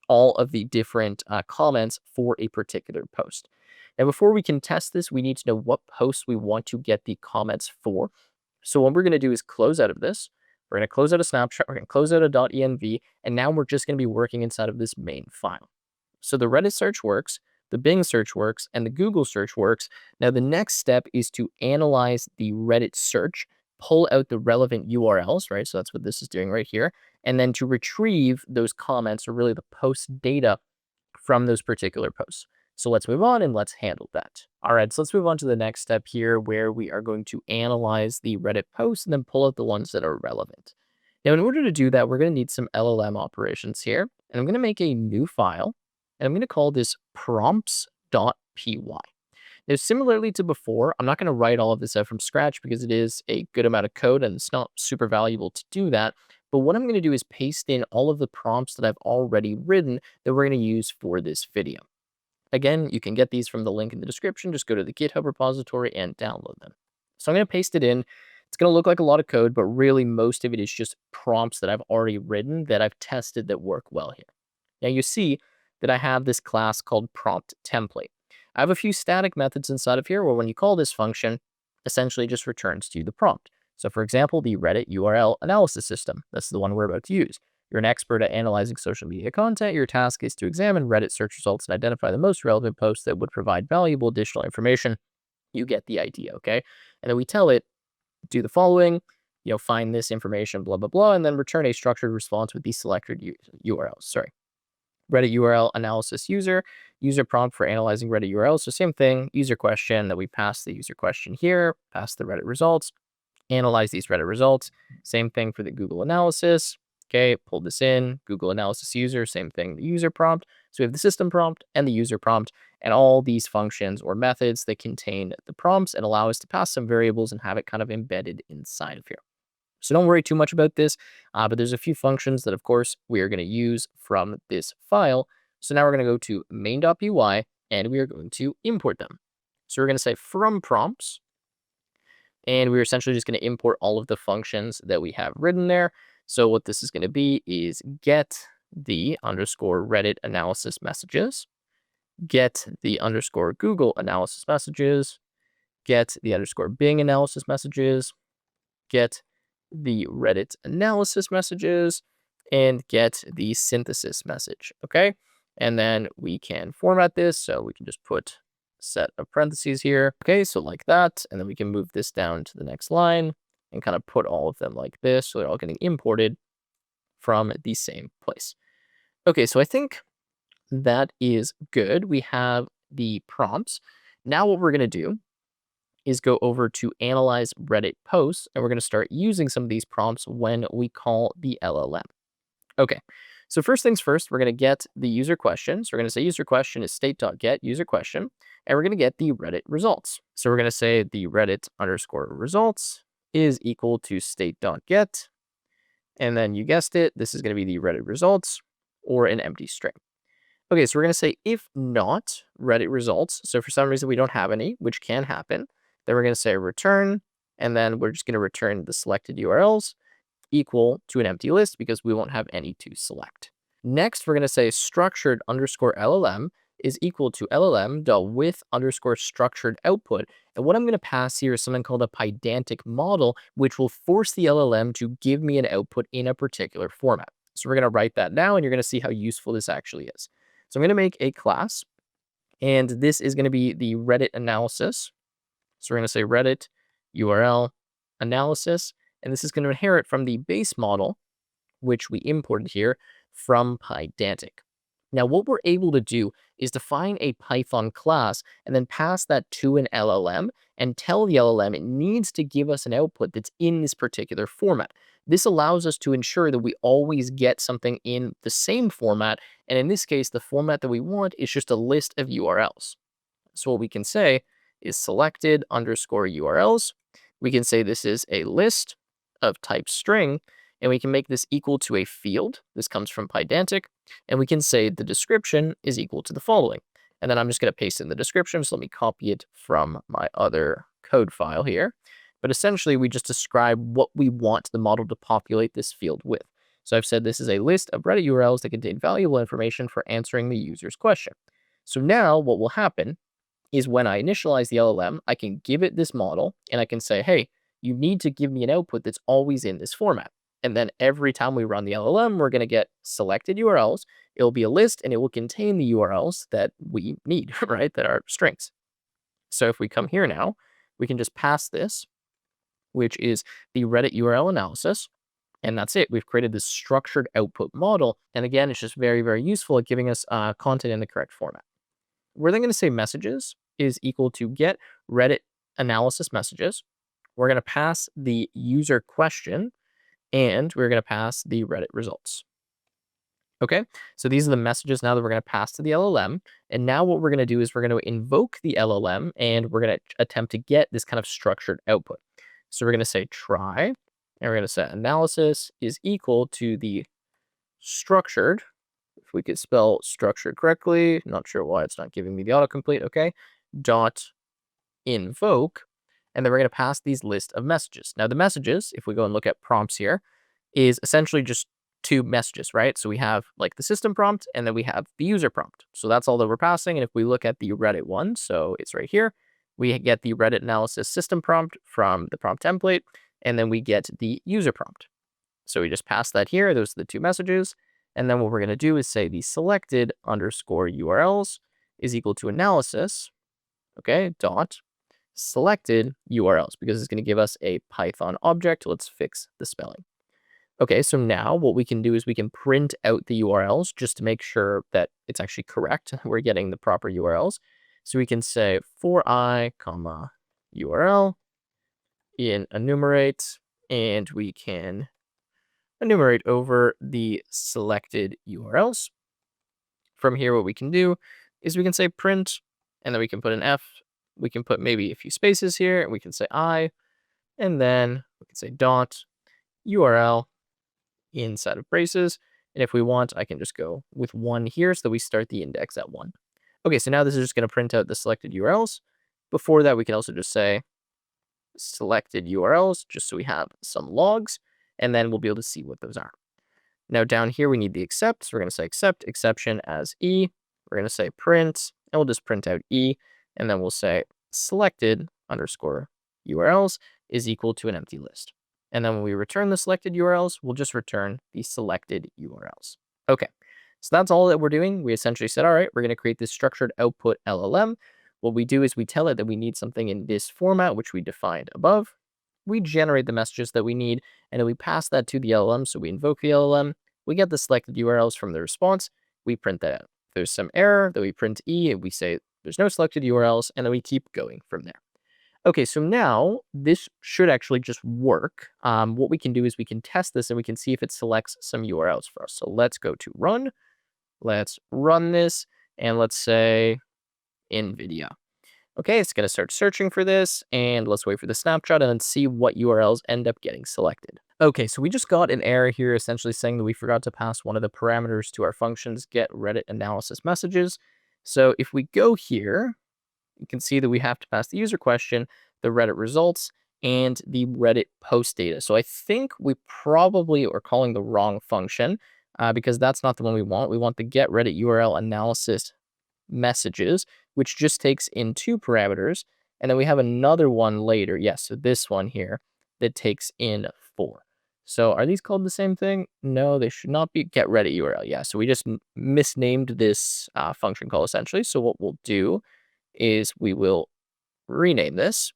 all of the different comments for a particular post. Now, before we can test this, we need to know what posts we want to get the comments for. So what we're going to do is close out of this. We're going to close out a snapshot. We're going to close out a .env, and now we're just going to be working inside of this main file. So the Reddit search works, the Bing search works, and the Google search works. Now the next step is to analyze the Reddit search, pull out the relevant URLs, right? So that's what this is doing right here. And then to retrieve those comments, or really the post data from those particular posts. So let's move on and let's handle that. All right, so let's move on to the next step here, where we are going to analyze the Reddit posts and then pull out the ones that are relevant. Now, in order to do that, we're going to need some LLM operations here. And I'm going to make a new file, and I'm going to call this prompts.py. Now, similarly to before, I'm not going to write all of this out from scratch because it is a good amount of code and it's not super valuable to do that. But what I'm going to do is paste in all of the prompts that I've already written that we're going to use for this video. Again, you can get these from the link in the description. Just go to the GitHub repository and download them. So I'm going to paste it in. It's going to look like a lot of code, but really most of it is just prompts that I've already written that I've tested that work well here. Now you see that I have this class called prompt template. I have a few static methods inside of here where when you call this function, essentially just returns to you the prompt. So for example, the Reddit URL analysis system, that's the one we're about to use. You're an expert at analyzing social media content. Your task is to examine Reddit search results and identify the most relevant posts that would provide valuable additional information. You get the idea, okay? And then we tell it, do the following, find this information, blah, blah, blah, and then return a structured response with the selected URLs. Sorry. Reddit URL analysis user prompt for analyzing Reddit URLs. So same thing, user question that we pass the user question here, pass the Reddit results, analyze these Reddit results. Same thing for the Google analysis. Okay, pull this in, Google analysis user, same thing, the user prompt. So we have the system prompt and the user prompt and all these functions or methods that contain the prompts and allow us to pass some variables and have it kind of embedded inside of here. So don't worry too much about this, but there's a few functions that, of course, we are going to use from this file. So now we're going to go to main.py and we are going to import them. So we're going to say from prompts, and we're essentially just going to import all of the functions that we have written there. So what this is going to be is get the underscore Reddit analysis messages, get the underscore Google analysis messages, get the underscore Bing analysis messages, get the Reddit analysis messages, and get the synthesis message, okay? And then we can format this, so we can just put set of parentheses here. Okay, so like that, and then we can move this down to the next line and kind of put all of them like this, so they're all getting imported from the same place. Okay, so I think that is good. We have the prompts. Now what we're going to do is go over to analyze Reddit posts, and we're going to start using some of these prompts when we call the LLM. Okay, so first things first, we're going to get the user question. So we're going to say user question is state.get user question, and we're going to get the Reddit results. So we're going to say the Reddit underscore results is equal to state.get, and then you guessed it, this is going to be the Reddit results or an empty string. Okay, so we're going to say if not Reddit results, so for some reason we don't have any, which can happen, then we're going to say return, and then we're just going to return the selected URLs equal to an empty list because we won't have any to select. Next, we're going to say structured underscore LLM is equal to LLM.with underscore structured output. And what I'm going to pass here is something called a pydantic model, which will force the LLM to give me an output in a particular format. So we're going to write that now, and you're going to see how useful this actually is. So I'm going to make a class, and this is going to be the Reddit analysis. So we're going to say Reddit URL analysis, and this is going to inherit from the base model, which we imported here from Pydantic. Now, what we're able to do is define a Python class and then pass that to an LLM and tell the LLM it needs to give us an output that's in this particular format. This allows us to ensure that we always get something in the same format. And in this case, the format that we want is just a list of URLs. So what we can say is selected underscore URLs. We can say this is a list of type string, and we can make this equal to a field. This comes from Pydantic, and we can say the description is equal to the following. And then I'm just going to paste in the description, so let me copy it from my other code file here. But essentially, we just describe what we want the model to populate this field with. So I've said this is a list of Reddit URLs that contain valuable information for answering the user's question. So now what will happen is when I initialize the LLM, I can give it this model, and I can say, hey, you need to give me an output that's always in this format. And then every time we run the LLM, we're going to get selected URLs. It'll be a list, and it will contain the URLs that we need, right, that are strings. So if we come here now, we can just pass this, which is the Reddit URL analysis. And that's it. We've created this structured output model. And again, it's just very, very useful at giving us content in the correct format. We're then going to say messages is equal to get Reddit analysis messages. We're going to pass the user question, and we're going to pass the Reddit results. Okay, so these are the messages now that we're going to pass to the LLM. And now what we're going to do is we're going to invoke the LLM, and we're going to attempt to get this kind of structured output. So we're going to say try, and we're going to set analysis is equal to the structured. If we could spell structured correctly, not sure why it's not giving me the autocomplete. Okay, dot invoke, And then we're going to pass these list of messages. Now the messages, if we go and look at prompts here, is essentially just two messages, right? So we have like the system prompt and then we have the user prompt. So that's all that we're passing. And if we look at the Reddit one, so it's right here, we get the Reddit analysis system prompt from the prompt template, and then we get the user prompt. So we just pass that here. Those are the two messages. And then what we're going to do is say the selected underscore URLs is equal to analysis, okay, dot selected URLs, because it's going to give us a Python object. Let's fix the spelling. Okay, so now what we can do is we can print out the URLs just to make sure that it's actually correct. We're getting the proper URLs. So we can say for I, comma, URL in enumerate, and we can enumerate over the selected URLs. From here, what we can do is we can say print, and then we can put an F. We can put maybe a few spaces here, and we can say I, and then we can say dot URL inside of braces. And if we want, I can just go with 1 here so that we start the index at 1. Okay, so now this is just going to print out the selected URLs. Before that, we can also just say selected URLs, just so we have some logs, and then we'll be able to see what those are. Now down here, we need the accept. So we're going to say accept exception as E. We're going to say print, and we'll just print out E, and then we'll say selected underscore URLs is equal to an empty list. And then when we return the selected URLs, we'll just return the selected URLs. Okay, so that's all that we're doing. We essentially said, all right, we're going to create this structured output LLM. What we do is we tell it that we need something in this format, which we defined above. We generate the messages that we need, and then we pass that to the LLM. So we invoke the LLM. We get the selected URLs from the response. We print that out. If there's some error, then we print E, and we say there's no selected URLs, and then we keep going from there. Okay, so now this should actually just work. What we can do is we can test this and we can see if it selects some URLs for us. So let's go to run. Let's run this, and let's say NVIDIA. Okay, it's going to start searching for this, and let's wait for the snapshot and then see what URLs end up getting selected. Okay, so we just got an error here essentially saying that we forgot to pass one of the parameters to our functions get Reddit analysis messages. So if we go here, you can see that we have to pass the user question, the Reddit results, and the Reddit post data. So I think we probably are calling the wrong function because that's not the one we want. We want the get Reddit URL analysis messages, which just takes in 2 parameters. And then we have another one later. Yes, so this one here that takes in 4. So are these called the same thing? No, they should not be get Reddit URL. Yeah, so we just misnamed this function call essentially. So what we'll do is we will rename this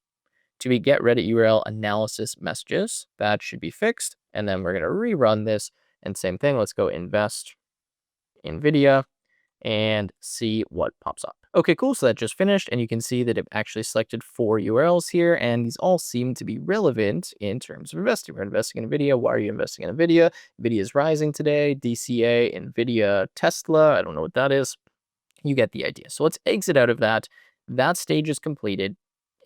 to be get Reddit URL analysis messages. That should be fixed. And then we're going to rerun this and same thing. Let's go invest NVIDIA and see what pops up. Okay, cool. So that just finished, and you can see that it actually selected 4 URLs here, and these all seem to be relevant in terms of investing. We're investing in NVIDIA. Why are you investing in NVIDIA? NVIDIA is rising today. DCA, NVIDIA, Tesla. I don't know what that is. You get the idea. So let's exit out of that. That stage is completed.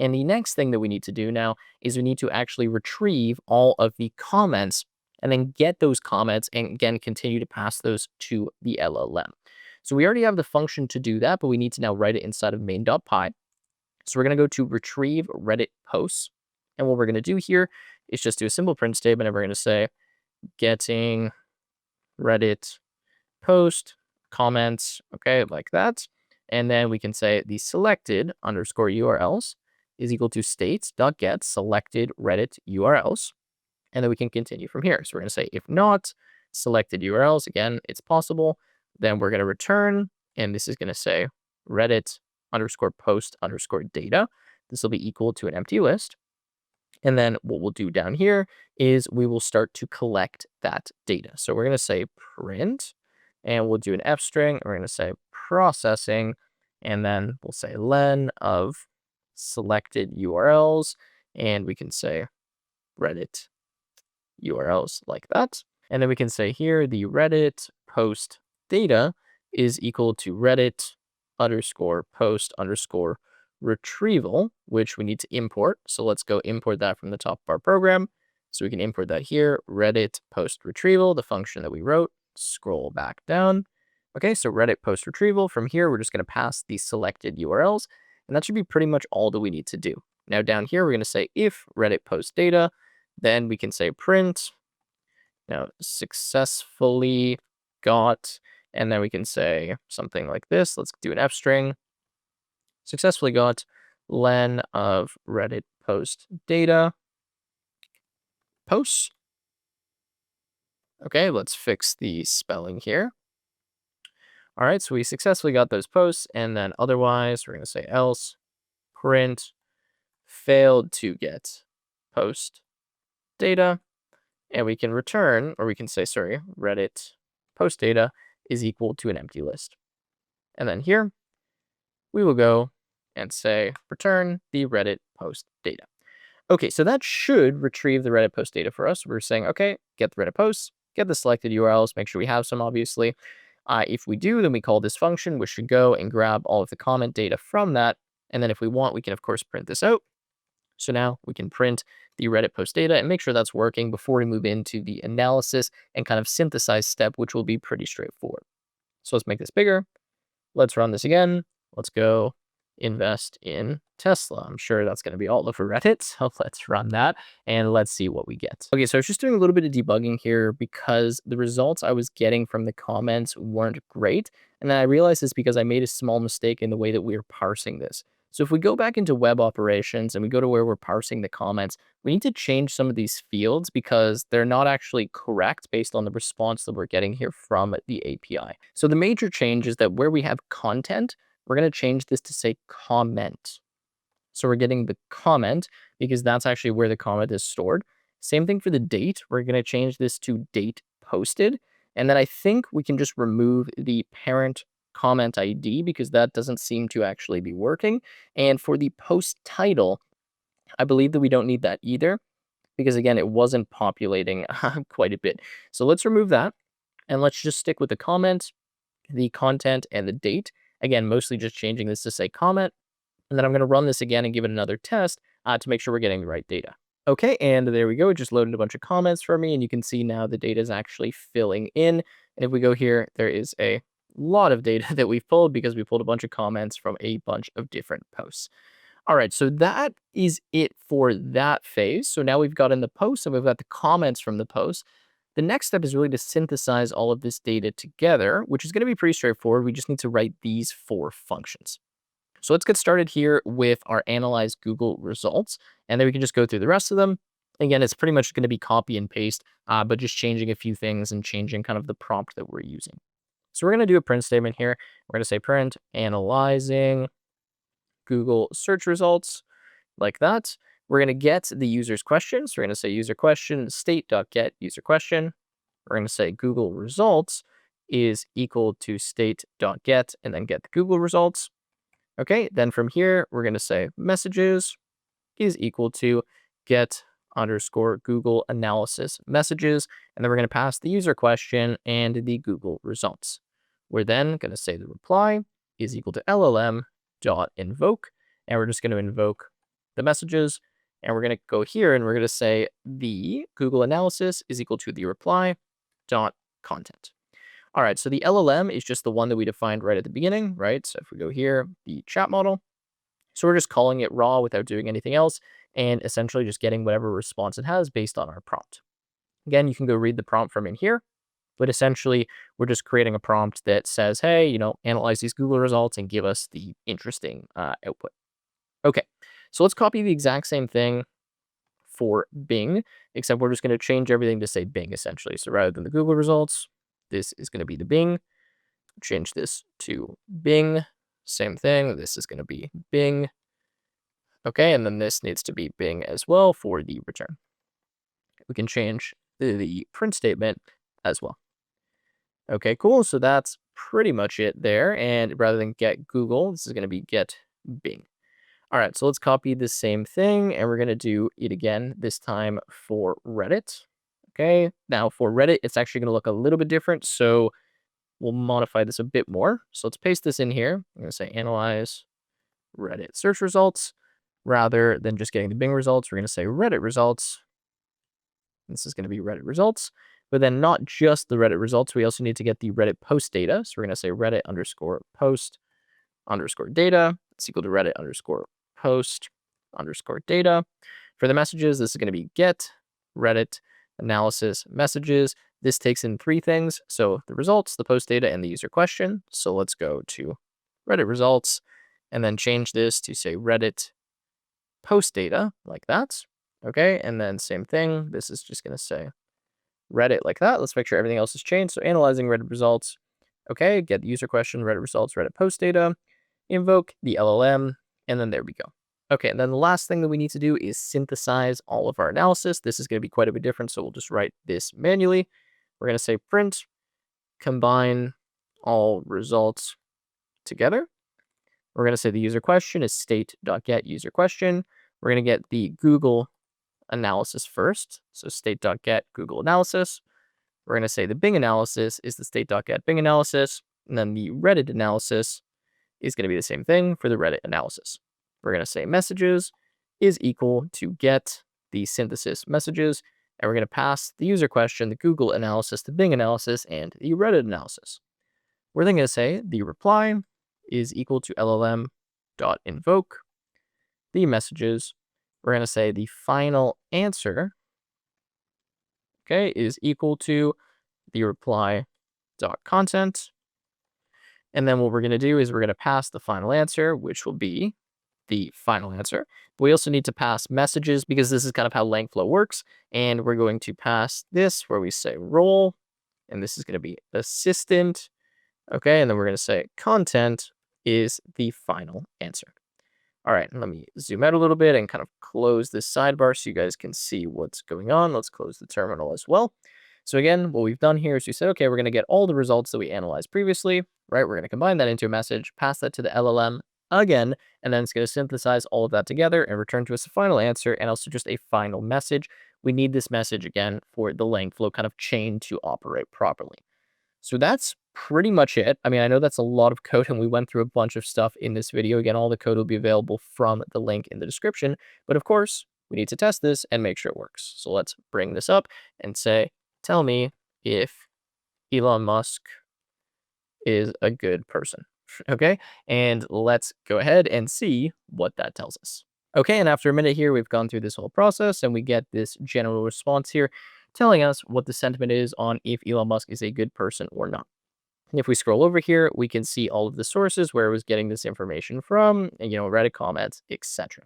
And the next thing that we need to do now is we need to actually retrieve all of the comments and then get those comments and again, continue to pass those to the LLM. So we already have the function to do that, but we need to now write it inside of main.py. So we're going to go to retrieve Reddit posts. And what we're going to do here is just do a simple print statement. And we're going to say getting Reddit post comments, okay, like that. And then we can say the selected underscore URLs is equal to states.get selected Reddit URLs. And then we can continue from here. So we're going to say if not selected URLs, again, it's possible. Then we're going to return, and this is going to say Reddit underscore post underscore data. This will be equal to an empty list. And then what we'll do down here is we will start to collect that data. So we're going to say print, and we'll do an F string. We're going to say processing, and then we'll say len of selected URLs, and we can say Reddit URLs like that. And then we can say here the Reddit post data is equal to Reddit underscore post underscore retrieval, which we need to import. So let's go import that from the top of our program. So we can import that here, Reddit post retrieval, the function that we wrote. Scroll back down. Okay, so Reddit post retrieval. From here, we're just going to pass the selected URLs, and that should be pretty much all that we need to do. Now down here, we're going to say if Reddit post data, then we can say print, now successfully got, and then we can say something like this. Let's do an F string. Successfully got len of Reddit post data posts. Okay, let's fix the spelling here. All right, so we successfully got those posts, and then otherwise, we're going to say else print failed to get post data, and we can return, or we can say, sorry, Reddit post data is equal to an empty list. And then here, we will go and say return the Reddit post data. Okay, so that should retrieve the Reddit post data for us. We're saying, okay, get the Reddit posts, get the selected URLs, make sure we have some, obviously. If we do, then we call this function, which should go and grab all of the comment data from that. And then if we want, we can, of course, print this out. So now we can print the Reddit post data and make sure that's working before we move into the analysis and kind of synthesize step, which will be pretty straightforward. So let's make this bigger. Let's run this again. Let's go invest in Tesla. I'm sure that's going to be all over Reddit. So let's run that and let's see what we get. Okay, so I was just doing a little bit of debugging here because the results I was getting from the comments weren't great. And then I realized it's because I made a small mistake in the way that we are parsing this. So if we go back into web operations and we go to where we're parsing the comments, we need to change some of these fields because they're not actually correct based on the response that we're getting here from the API. So the major change is that where we have content, we're going to change this to say comment. So we're getting the comment because that's actually where the comment is stored. Same thing for the date. We're going to change this to date posted. And then I think we can just remove the parent comment ID because that doesn't seem to actually be working. And for the post title, I believe that we don't need that either because, again, it wasn't populating quite a bit. So let's remove that and let's just stick with the comment, the content, and the date. Again, mostly just changing this to say comment. And then I'm going to run this again and give it another test to make sure we're getting the right data. Okay, and there we go. It just loaded a bunch of comments for me, and you can see now the data is actually filling in. And if we go here, there is a lot of data that we've pulled because we pulled a bunch of comments from a bunch of different posts. All right, so that is it for that phase. So now we've got in the posts and we've got the comments from the posts. The next step is really to synthesize all of this data together, which is going to be pretty straightforward. We just need to write these 4 functions. So let's get started here with our analyze Google results, and then we can just go through the rest of them. Again, it's pretty much going to be copy and paste, but just changing a few things and changing kind of the prompt that we're using. So we're going to do a print statement here. We're going to say print analyzing Google search results like that. We're going to get the user's question. So we're going to say user question state.get user question. We're going to say Google results is equal to state.get and then get the Google results. Okay, then from here, we're going to say messages is equal to get underscore Google analysis messages. And then we're going to pass the user question and the Google results. We're then going to say the reply is equal to LLM dot invoke. And we're just going to invoke the messages. And we're going to go here and we're going to say the Google analysis is equal to the reply dot content. All right, so the LLM is just the one that we defined right at the beginning, right? So if we go here, the chat model. So we're just calling it raw without doing anything else and essentially just getting whatever response it has based on our prompt. Again, you can go read the prompt from in here, but essentially we're just creating a prompt that says, hey, analyze these Google results and give us the interesting output. Okay, so let's copy the exact same thing for Bing, except we're just going to change everything to say Bing essentially. So rather than the Google results, this is going to be the Bing. Change this to Bing. Same thing. This is going to be Bing. Okay, and then this needs to be Bing as well for the return. We can change the print statement as well. Okay, cool. So that's pretty much it there. And rather than get Google, this is going to be get Bing. All right, so let's copy the same thing, and we're going to do it again, this time for Reddit. Okay, now for Reddit, it's actually going to look a little bit different, so we'll modify this a bit more. So let's paste this in here. I'm going to say analyze Reddit search results. Rather than just getting the Bing results, we're going to say Reddit results. This is going to be Reddit results, but then not just the Reddit results. We also need to get the Reddit post data. So we're going to say Reddit underscore post underscore data. It's equal to Reddit underscore post underscore data. For the messages, this is going to be get Reddit analysis messages. This takes in 3 things. So the results, the post data, and the user question. So let's go to Reddit results and then change this to say Reddit post data like that. Okay. And then same thing. This is just going to say Reddit like that. Let's make sure everything else is changed. So analyzing Reddit results. Okay. Get the user question, Reddit results, Reddit post data, invoke the LLM, and then there we go. Okay, and then the last thing that we need to do is synthesize all of our analysis. This is going to be quite a bit different, so we'll just write this manually. We're going to say print, combine all results together. We're going to say the user question is state.get user question. We're going to get the Google analysis first, so state.get Google analysis. We're going to say the Bing analysis is the state.get Bing analysis, and then the Reddit analysis is going to be the same thing for the Reddit analysis. We're going to say messages is equal to get the synthesis messages, and we're going to pass the user question, the Google analysis, the Bing analysis, and the Reddit analysis. We're then going to say the reply is equal to LLM.invoke the messages. We're going to say the final answer, okay, is equal to the reply.content. And then what we're going to do is we're going to pass the final answer, which will be the final answer. But we also need to pass messages because this is kind of how Langflow works. And we're going to pass this where we say role, and this is going to be assistant. Okay, and then we're going to say content is the final answer. All right, let me zoom out a little bit and kind of close this sidebar so you guys can see what's going on. Let's close the terminal as well. So again, what we've done here is we said, okay, we're going to get all the results that we analyzed previously, right? We're going to combine that into a message, pass that to the LLM again, and then it's going to synthesize all of that together and return to us a final answer and also just a final message. We need this message again for the Langflow kind of chain to operate properly. So that's pretty much it. I mean, I know that's a lot of code and we went through a bunch of stuff in this video. Again, all the code will be available from the link in the description. But of course, we need to test this and make sure it works. So let's bring this up and say, tell me if Elon Musk is a good person. Okay, and let's go ahead and see what that tells us. Okay, and after a minute here, we've gone through this whole process and we get this general response here telling us what the sentiment is on if Elon Musk is a good person or not. And if we scroll over here, we can see all of the sources where it was getting this information from, and, Reddit comments, etc.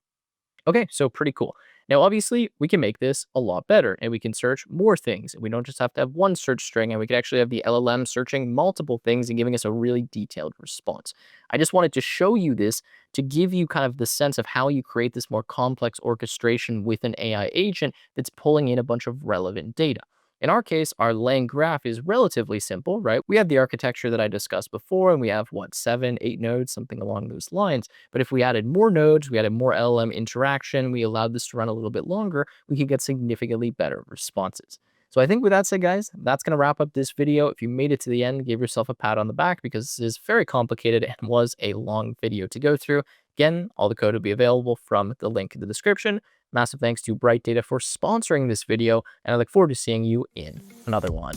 Okay, so pretty cool. Now, obviously, we can make this a lot better, and we can search more things. And we don't just have to have one search string, and we can actually have the LLM searching multiple things and giving us a really detailed response. I just wanted to show you this to give you kind of the sense of how you create this more complex orchestration with an AI agent that's pulling in a bunch of relevant data. In our case, our LangGraph is relatively simple, right? We have the architecture that I discussed before, and we have, 7, 8 nodes, something along those lines. But if we added more nodes, we added more LLM interaction, we allowed this to run a little bit longer, we could get significantly better responses. So I think with that said, guys, that's going to wrap up this video. If you made it to the end, give yourself a pat on the back because this is very complicated and was a long video to go through. Again, all the code will be available from the link in the description. Massive thanks to BrightData for sponsoring this video, and I look forward to seeing you in another one.